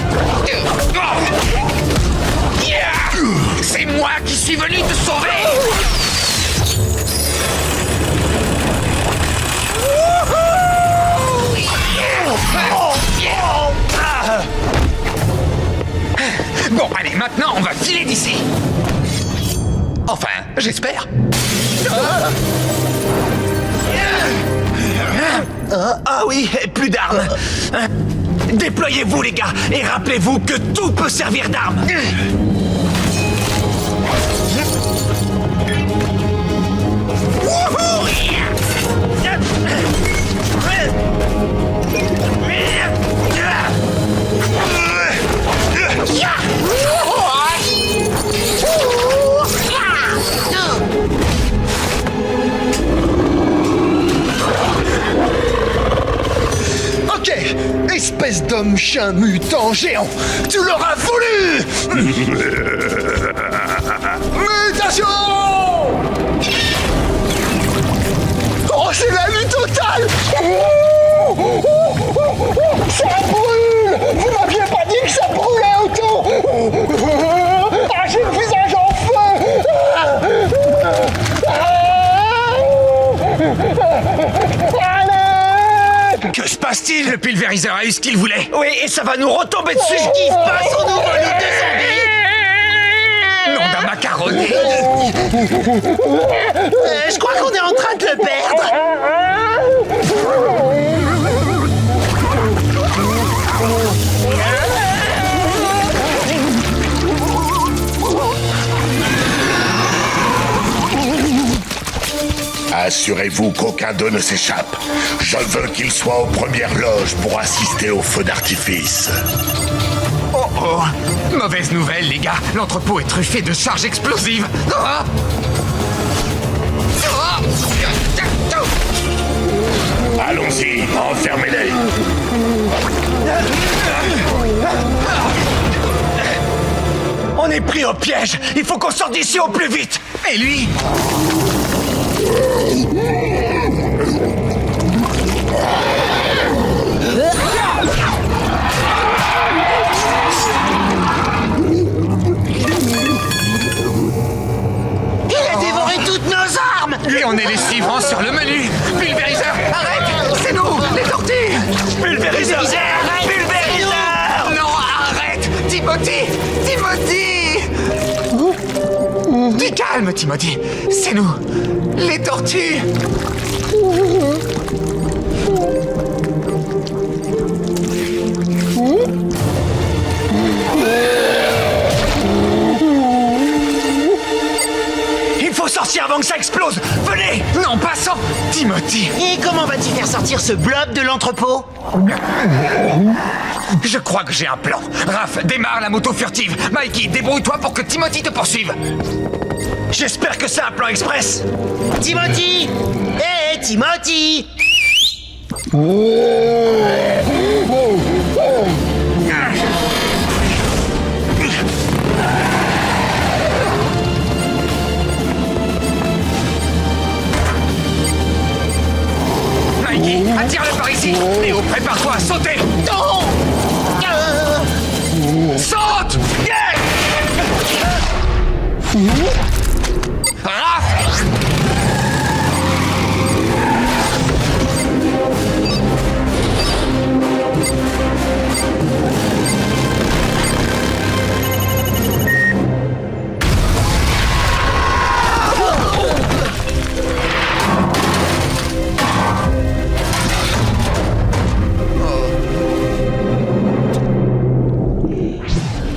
C'est moi qui suis venu te sauver! Bon, allez, maintenant, on va filer d'ici. Enfin, j'espère. Ah oui, plus d'armes. Déployez-vous, les gars, et rappelez-vous que tout peut servir d'arme. Ok, espèce d'homme chien mutant géant, tu l'auras voulu! Mutation! Oh, c'est la nuit totale! Ça brûle! Vous m'aviez pas dit que ça brûlait autant! Ah, j'ai le visage en feu! Que se passe-t-il? Le pulvériseur a eu ce qu'il voulait. Oui, et ça va nous retomber dessus. Ce qui se passe, on nous vole nous Nom d'un macaroni. Je crois qu'on est en train de le perdre. Assurez-vous qu'aucun d'eux ne s'échappe. Je veux qu'ils soient aux premières loges pour assister au feu d'artifice. Oh oh! Mauvaise nouvelle, les gars. L'entrepôt est truffé de charges explosives. Ah! Ah! Allons-y, enfermez-les. On est pris au piège. Il faut qu'on sorte d'ici au plus vite. Et lui? Il a dévoré toutes nos armes. Et on est les suivants sur le menu. Pulvériseur, arrête! C'est nous, les tortues! Pulvériseur. Pulvériseur. Non, arrête! Timothy! Timothy! Du calme, Timothy. C'est nous, les tortues. Il faut sortir avant que ça explose. Venez. Non, passons! Timothy! Et comment vas-tu faire sortir ce blob de l'entrepôt? Je crois que j'ai un plan. Raph, démarre la moto furtive. Mikey, débrouille-toi pour que Timothy te poursuive. J'espère que c'est un plan express. Timothy! Hé, Timothy! Mikey, attire-le par ici. Léo, prépare-toi à sauter. Non! Saute! Raph!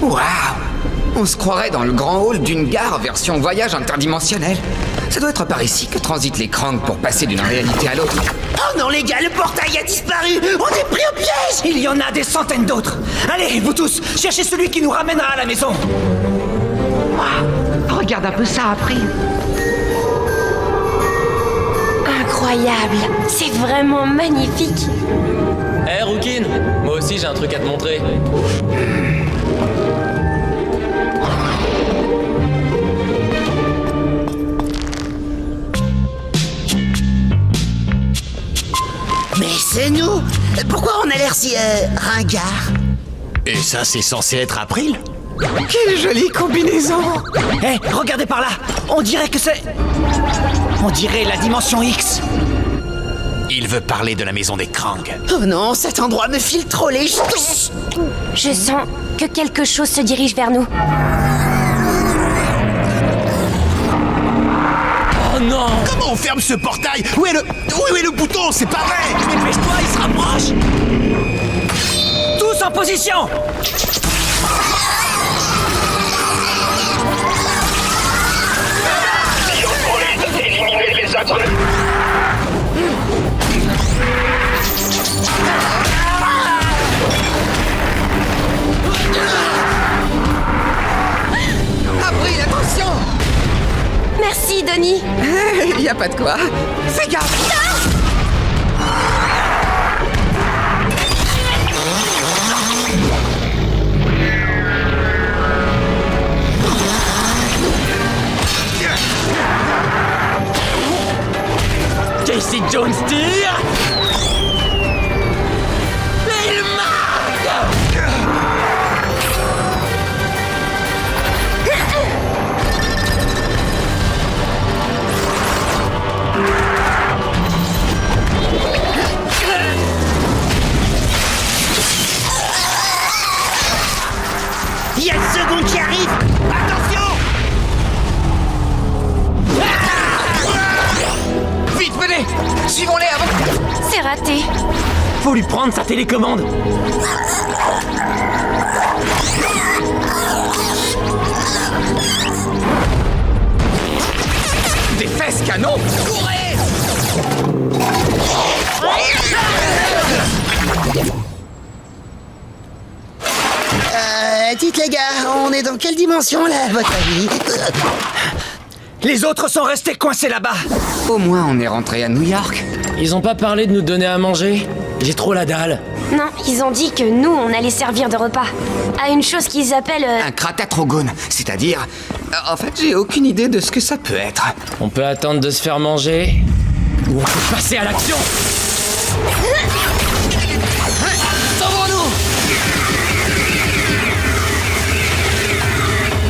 Waouh! On se croirait dans le grand hall d'une gare version voyage interdimensionnel. Ça doit être par ici que transitent les Krang pour passer d'une réalité à l'autre. Oh non, les gars, le portail a disparu! On est pris au piège! Il y en a des centaines d'autres. Allez, vous tous, cherchez celui qui nous ramènera à la maison. Regarde un peu ça, après. Incroyable. incroyable. C'est vraiment magnifique. Hé, Rookin, moi aussi j'ai un truc à te montrer. Mais c'est nous! Pourquoi on a l'air si, ringard? Et ça, c'est censé être April? Quelle jolie combinaison! Hé, regardez par là. On dirait que c'est... On dirait la dimension X. Il veut parler de la maison des Krang. Oh non, cet endroit me file trop les jetons! Je sens que quelque chose se dirige vers nous. Oh non! Comment on ferme ce portail? Où est le bouton? C'est pas vrai! Dépêche-toi, il se rapproche. Tous en position. Éliminez les intrus. April, attention! Merci, Denis. Y a pas de quoi. Fais gaffe! Casey Jones tire! Et il marque! Il y a une seconde qui arrive! Attention! Vite, venez! Suivons-les avant... C'est raté. Faut lui prendre sa télécommande! Des fesses canon! Courez! Dites les gars, on est dans quelle dimension là, à votre avis? Les autres sont restés coincés là-bas. Au moins, on est rentré à New York. Ils ont pas parlé de nous donner à manger? J'ai trop la dalle. Non, ils ont dit que nous, on allait servir de repas. À une chose qu'ils appellent... Un kratatrogone, c'est-à-dire... En fait, j'ai aucune idée de ce que ça peut être. On peut attendre de se faire manger? Ou on peut passer à l'action? Sauvons-nous!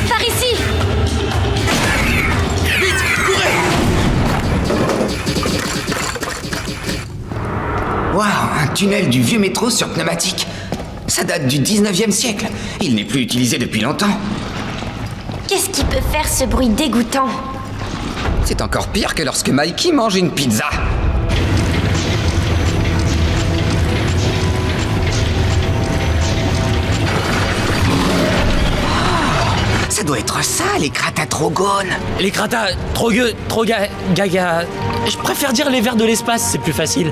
Par ici! Vite, courez! Waouh, un tunnel du vieux métro sur pneumatique. Ça date du 19e siècle. Il n'est plus utilisé depuis longtemps. Qu'est-ce qui peut faire ce bruit dégoûtant? C'est encore pire que lorsque Mikey mange une pizza. Ça doit être ça, les kratatrogones. Les kratas, gaga... Je préfère dire les vers de l'espace, c'est plus facile.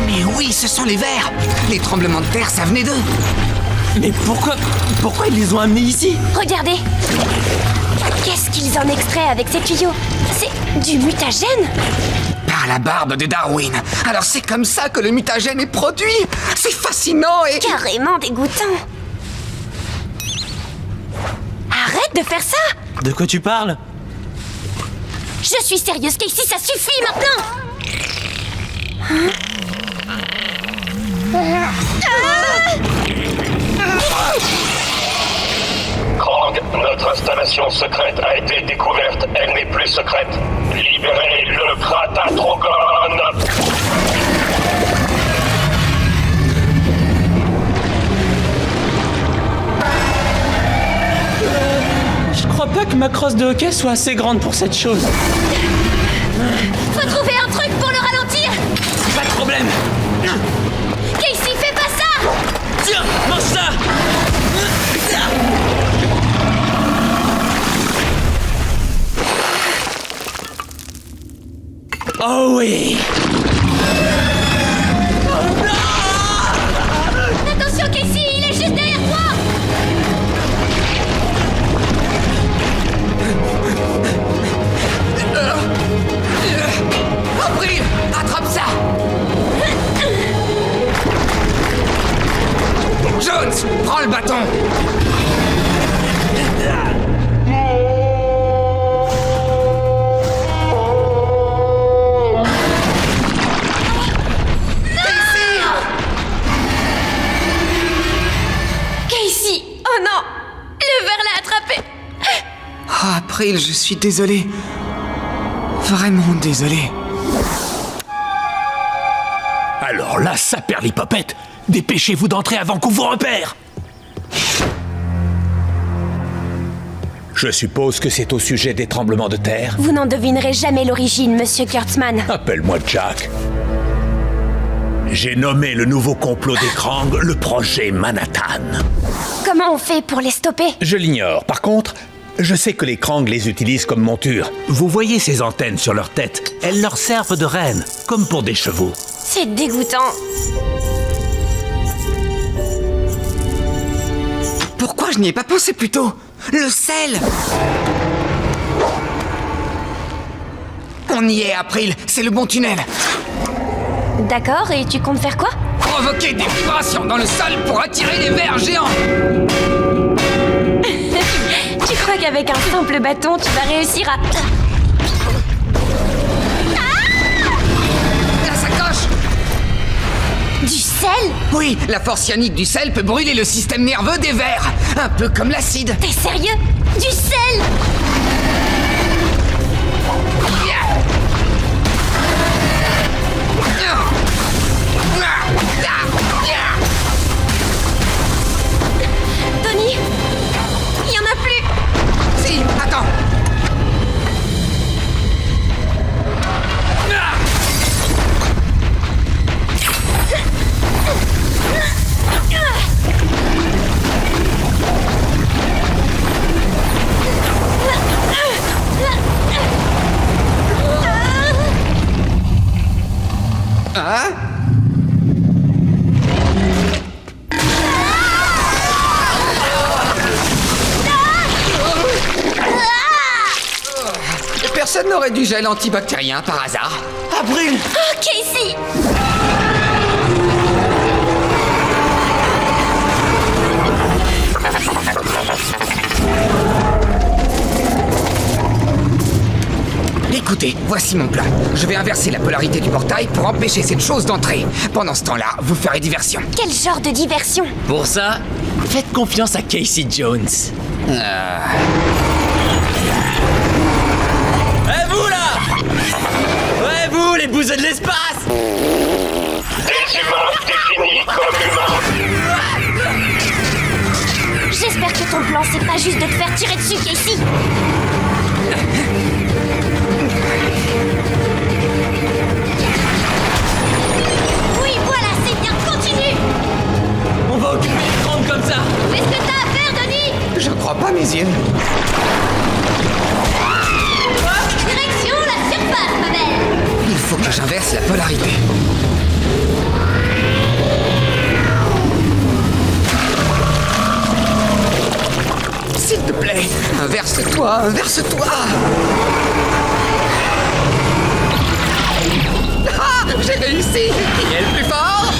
Mais oui, ce sont les vers. Les tremblements de terre, ça venait d'eux. Mais pourquoi ils les ont amenés ici? Regardez! Qu'est-ce qu'ils en extraient avec ces tuyaux? C'est du mutagène? Par la barbe de Darwin. Alors c'est comme ça que le mutagène est produit. C'est fascinant et... Carrément dégoûtant. Arrête de faire ça! De quoi tu parles? Je suis sérieuse, Casey, ça suffit maintenant! Hein? Krang, notre installation secrète a été découverte. Elle n'est plus secrète. Libérez le kratatrogone! Je crois pas que ma crosse de hockey soit assez grande pour cette chose. Faut trouver un truc pour le ralentir! Pas de problème! Casey, fais pas ça! Tiens, mange ça! Oh oui! Attention, Casey, il est juste derrière toi! Prends le bâton. Casey! Oh non! Le ver l'a attrapé! Oh, April, je suis désolé. Vraiment désolé. Alors là, ça perd l'hypopète. Dépêchez-vous d'entrer avant qu'on vous repère. Je suppose que c'est au sujet des tremblements de terre. Vous n'en devinerez jamais l'origine, monsieur Kurtzman. Appelle-moi Jack. J'ai nommé le nouveau complot des Krang le projet Manhattan. Comment on fait pour les stopper? Je l'ignore. Par contre, je sais que les Krang les utilisent comme monture. Vous voyez ces antennes sur leur tête? Elles leur servent de rênes, comme pour des chevaux. C'est dégoûtant. Pourquoi je n'y ai pas pensé plus tôt? Le sel! On y est, April. C'est le bon tunnel. D'accord, et tu comptes faire quoi? Provoquer des vibrations dans le sol pour attirer les vers géants. Tu crois qu'avec un simple bâton, tu vas réussir à... La sacoche! Du sel? Oui, la force ionique du sel peut brûler le système nerveux des vers. Un peu comme l'acide. T'es sérieux? Du sel? Tony? Il y en a plus! Si, attends. Hein? Personne n'aurait du gel antibactérien par hasard. April! Oh, Casey! Écoutez, voici mon plan. Je vais inverser la polarité du portail pour empêcher cette chose d'entrer. Pendant ce temps-là, vous ferez diversion. Quel genre de diversion? Pour ça, faites confiance à Casey Jones. Eh vous là! Ouais vous, les bouseux de l'espace! J'espère que ton plan, c'est pas juste de te faire tirer dessus, Casey. Oui, voilà, c'est bien, continue. On va occuper les Krang comme ça! Fais ce que t'as à faire, Denis. Je crois pas mes yeux. Direction la surface, ma belle. Il faut que j'inverse la polarité. S'il te plaît, inverse-toi, inverse-toi. Ah, j'ai réussi. Qui est le plus fort?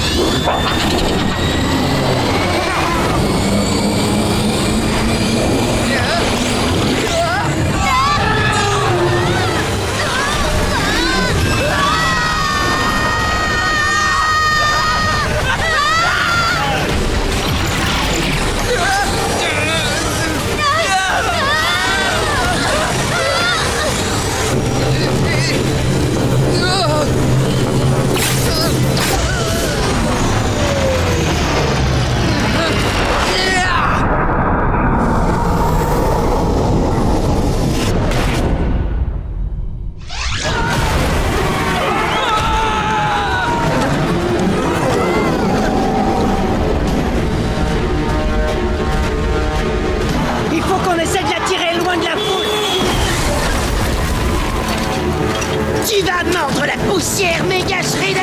Il faut qu'on essaie de la tirer loin de la foule. Tu vas mordre la poussière, méga Shredder.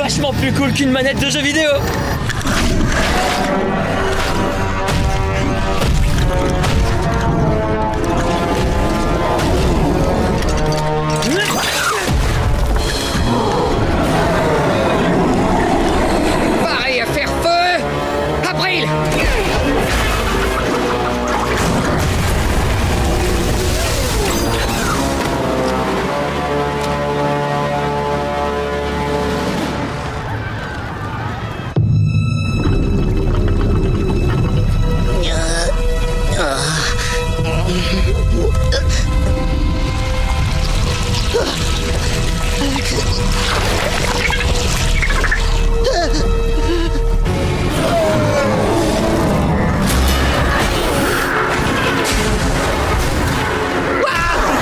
vachement plus cool qu'une manette de jeu vidéo. Pareil à faire feu. April.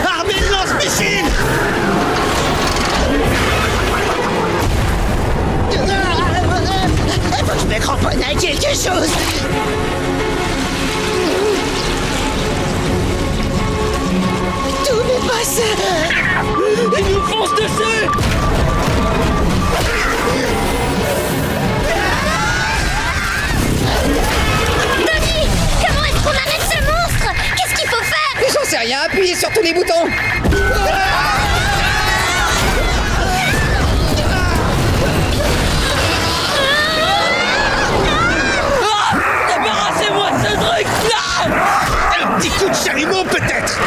Armée de lance-missiles! Faut que je me cramponne à quelque chose! Tout m'est passé! Ils nous foncent dessus. Tony, comment est-ce qu'on arrête ce monstre? Qu'est-ce qu'il faut faire? J'en sais rien, appuyez sur tous les boutons. Débarrassez-moi de ce truc. Un petit coup de chalumeau, peut-être.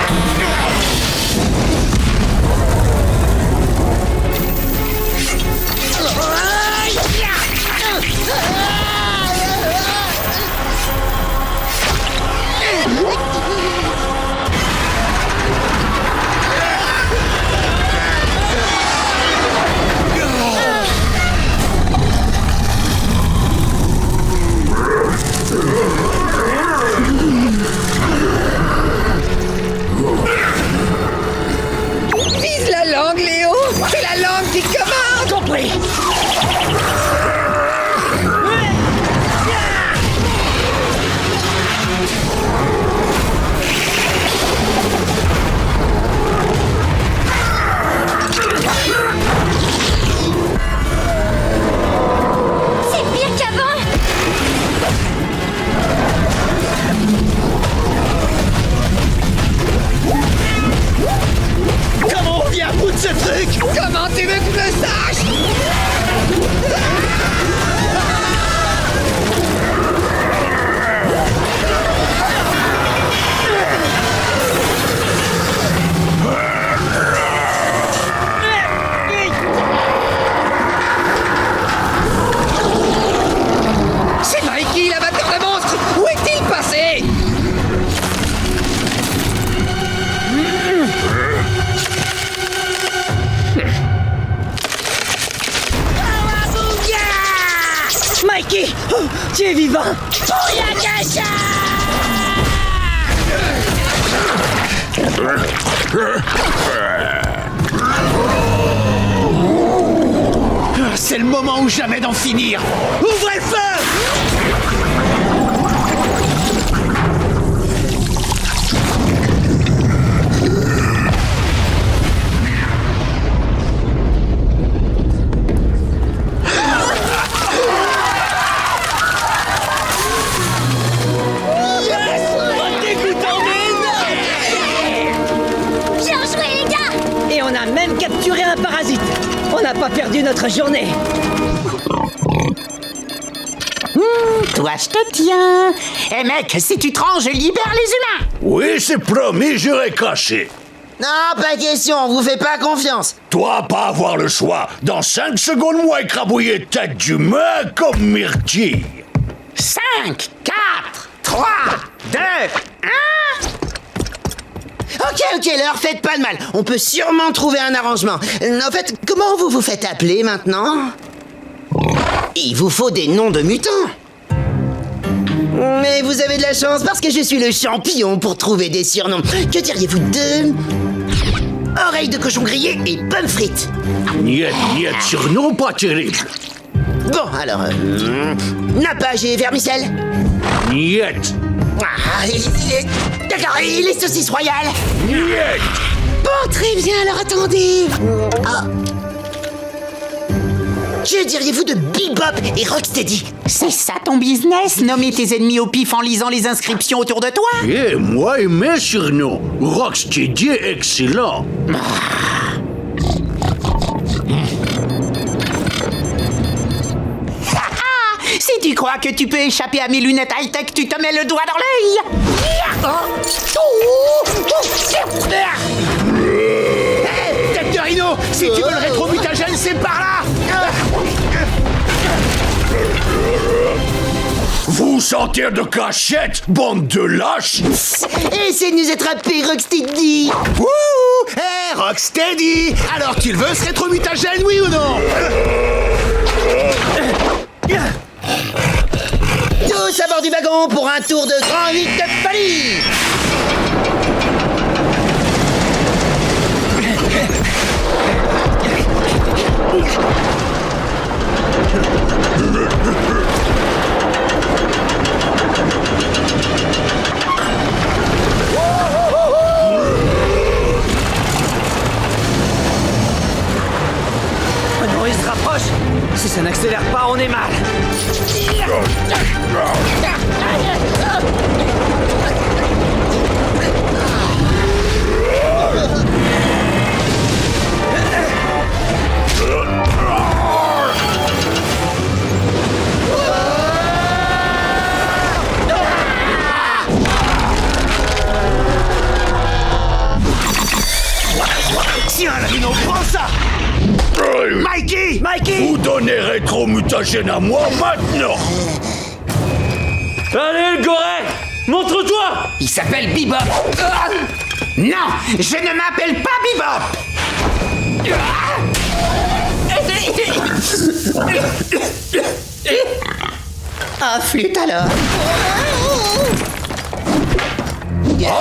Vise la langue, Léo. C'est la langue qui commande. Compris! C'est pire qu'avant. Comment on vient à bout de ce truc? Comment tu veux que je le sache? C'est Mikey, l'amateur de monstres. Où est-il passé? Mikey! Oh, tu es vivant! Bouillagacha! C'est le moment ou jamais d'en finir. Ouvrez le feu! Bien joué, les gars. Et on a même capturé un parasite! On n'a pas perdu notre journée! Toi, je te tiens. Eh mec, si tu te ranges, je libère les humains. Oui, c'est promis, j'irai cacher. Non, pas question, on vous fait pas confiance! Toi, pas avoir le choix. Dans 5 secondes, moi, écrabouiller tête d'humain comme Myrtille. 5, 4, 3, 2, 1. Ok, leur faites pas de mal. On peut sûrement trouver un arrangement. En fait, comment vous vous faites appeler maintenant? Il vous faut des noms de mutants. Mais vous avez de la chance parce que je suis le champion pour trouver des surnoms. Que diriez-vous de... Oreille de cochon grillé et pommes frites? Niet, surnom pas terrible. Bon, alors... nappage et vermicelle? Niet. Ah, d'accord, et les saucisses royales? Niet. Bon, très bien, alors attendez. Ah. Que diriez-vous de Bebop et Rocksteady? C'est ça ton business? Nommer tes ennemis au pif en lisant les inscriptions autour de toi? Eh, moi et mes surnoms. Rocksteady est excellent. Si tu crois que tu peux échapper à mes lunettes high-tech, tu te mets le doigt dans l'œil! Hé, tête de rhino, si tu veux le rétro-mutagène, c'est par là. Vous sortir de cachette, bande de lâches! Essaye de nous attraper, Rocksteady. Wouh! Hé, Rocksteady! Alors tu le veux, ce rétro-mutagène, oui ou non? Tous à bord du wagon pour un tour de grand vite de folie. Oh non, il se rapproche. Si ça n'accélère pas, on est mal. Tiens, la rhino, prends ça! Mikey! Vous donnez rétro-mutagène à moi maintenant! Allez, le goret! Montre-toi! Il s'appelle Bebop. Non, je ne m'appelle pas Bebop! Ah, flûte alors!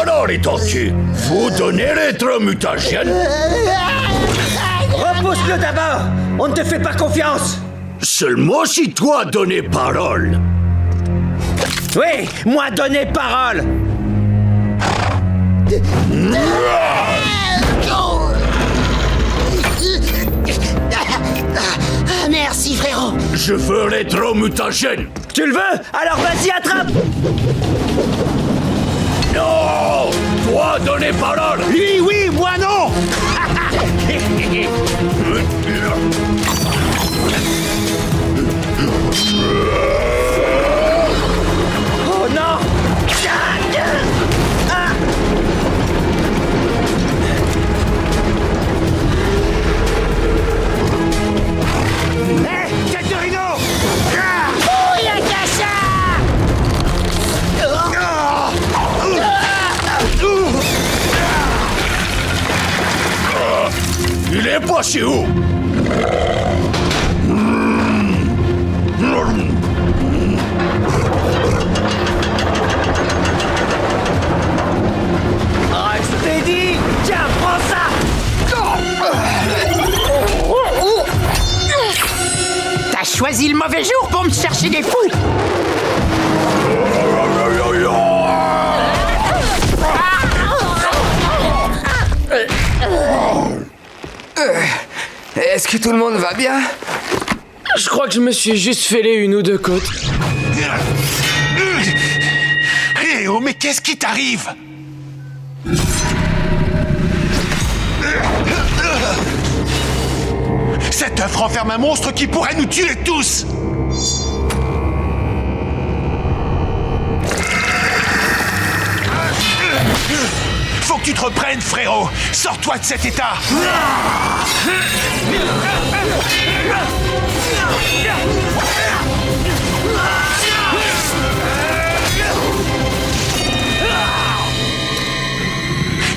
Alors les tortues, vous donnez rétro-mutagène? Repousse-le d'abord! On ne te fait pas confiance! Seulement si toi donné parole. Oui, moi donner parole! Merci, frérot. Je veux rétro-mutagène. Tu le veux? Alors vas-y, attrape! Non! Toi donner parole. Lui, oui, moi non! Oh non! Hé, tête de rhino! Il est passé où? Rocksteady! Tiens, prends ça! T'as choisi le mauvais jour pour me chercher des fous! Est-ce que tout le monde va bien? Je crois que je me suis juste fêlé une ou deux côtes. Hé, oh, mais qu'est-ce qui t'arrive? Cette œuf renferme un monstre qui pourrait nous tuer tous! Faut que tu te reprennes, frérot! Sors-toi de cet état!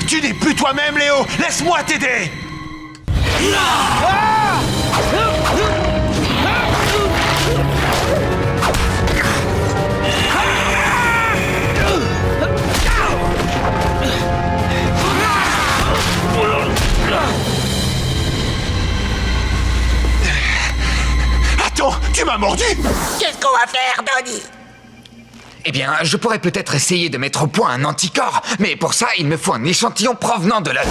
Tu n'es plus toi-même, Léo! Laisse-moi t'aider! Attends, tu m'as mordu! Qu'est-ce qu'on va faire, Donnie? Eh bien, je pourrais peut-être essayer de mettre au point un anticorps, mais pour ça, il me faut un échantillon provenant de l'œuf.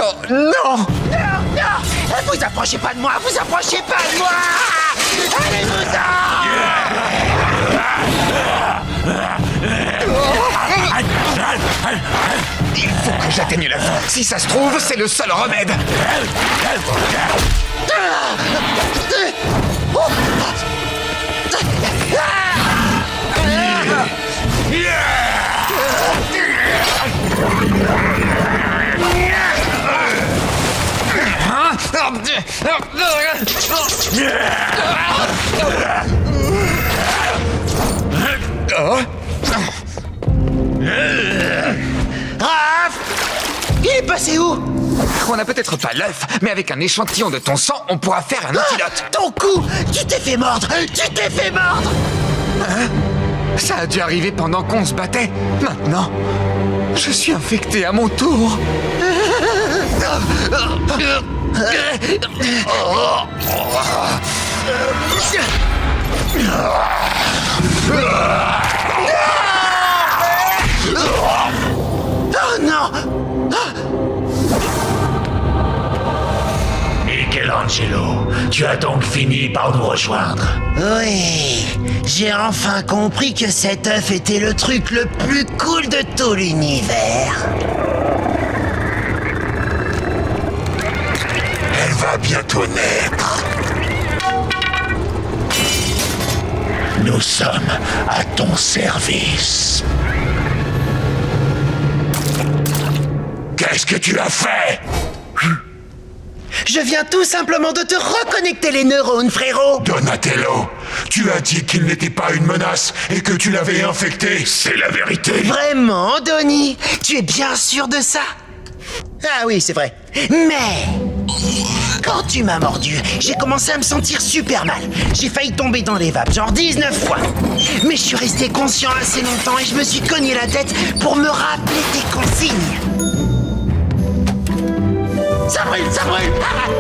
Oh, non! Non! Vous approchez pas de moi! Vous approchez pas de moi! Il faut que j'atteigne la fin. Si ça se trouve, c'est le seul remède. Raph! Il est passé où? On n'a peut-être pas l'œuf, mais avec un échantillon de ton sang, on pourra faire un antidote. Ton cou! Tu t'es fait mordre! Tu t'es fait mordre! Ça a dû arriver pendant qu'on se battait. Maintenant, je suis infecté à mon tour. Oh non! Michelangelo, tu as donc fini par nous rejoindre. Oui, j'ai enfin compris que cet œuf était le truc le plus cool de tout l'univers. Elle va bientôt naître. Nous sommes à ton service. Qu'est-ce que tu as fait? Je viens tout simplement de te reconnecter les neurones, frérot. Donatello, tu as dit qu'il n'était pas une menace et que tu l'avais infecté. C'est la vérité. Vraiment, Donnie? Tu es bien sûr de ça? Ah oui, c'est vrai. Mais quand tu m'as mordu, j'ai commencé à me sentir super mal. J'ai failli tomber dans les vapes, genre 19 fois. Mais je suis resté conscient assez longtemps et je me suis cogné la tête pour me rappeler tes consignes. Ça brûle, ça brûle! Ah!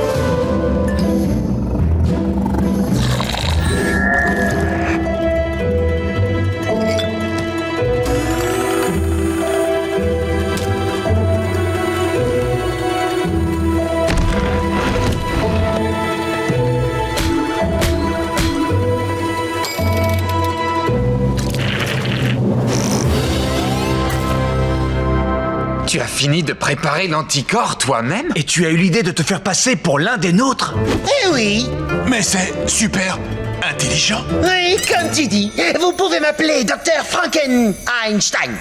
Tu as fini de préparer l'anticorps toi-même? Et tu as eu l'idée de te faire passer pour l'un des nôtres? Eh oui! Mais c'est super intelligent. Oui, comme tu dis, vous pouvez m'appeler Dr. Frankenstein.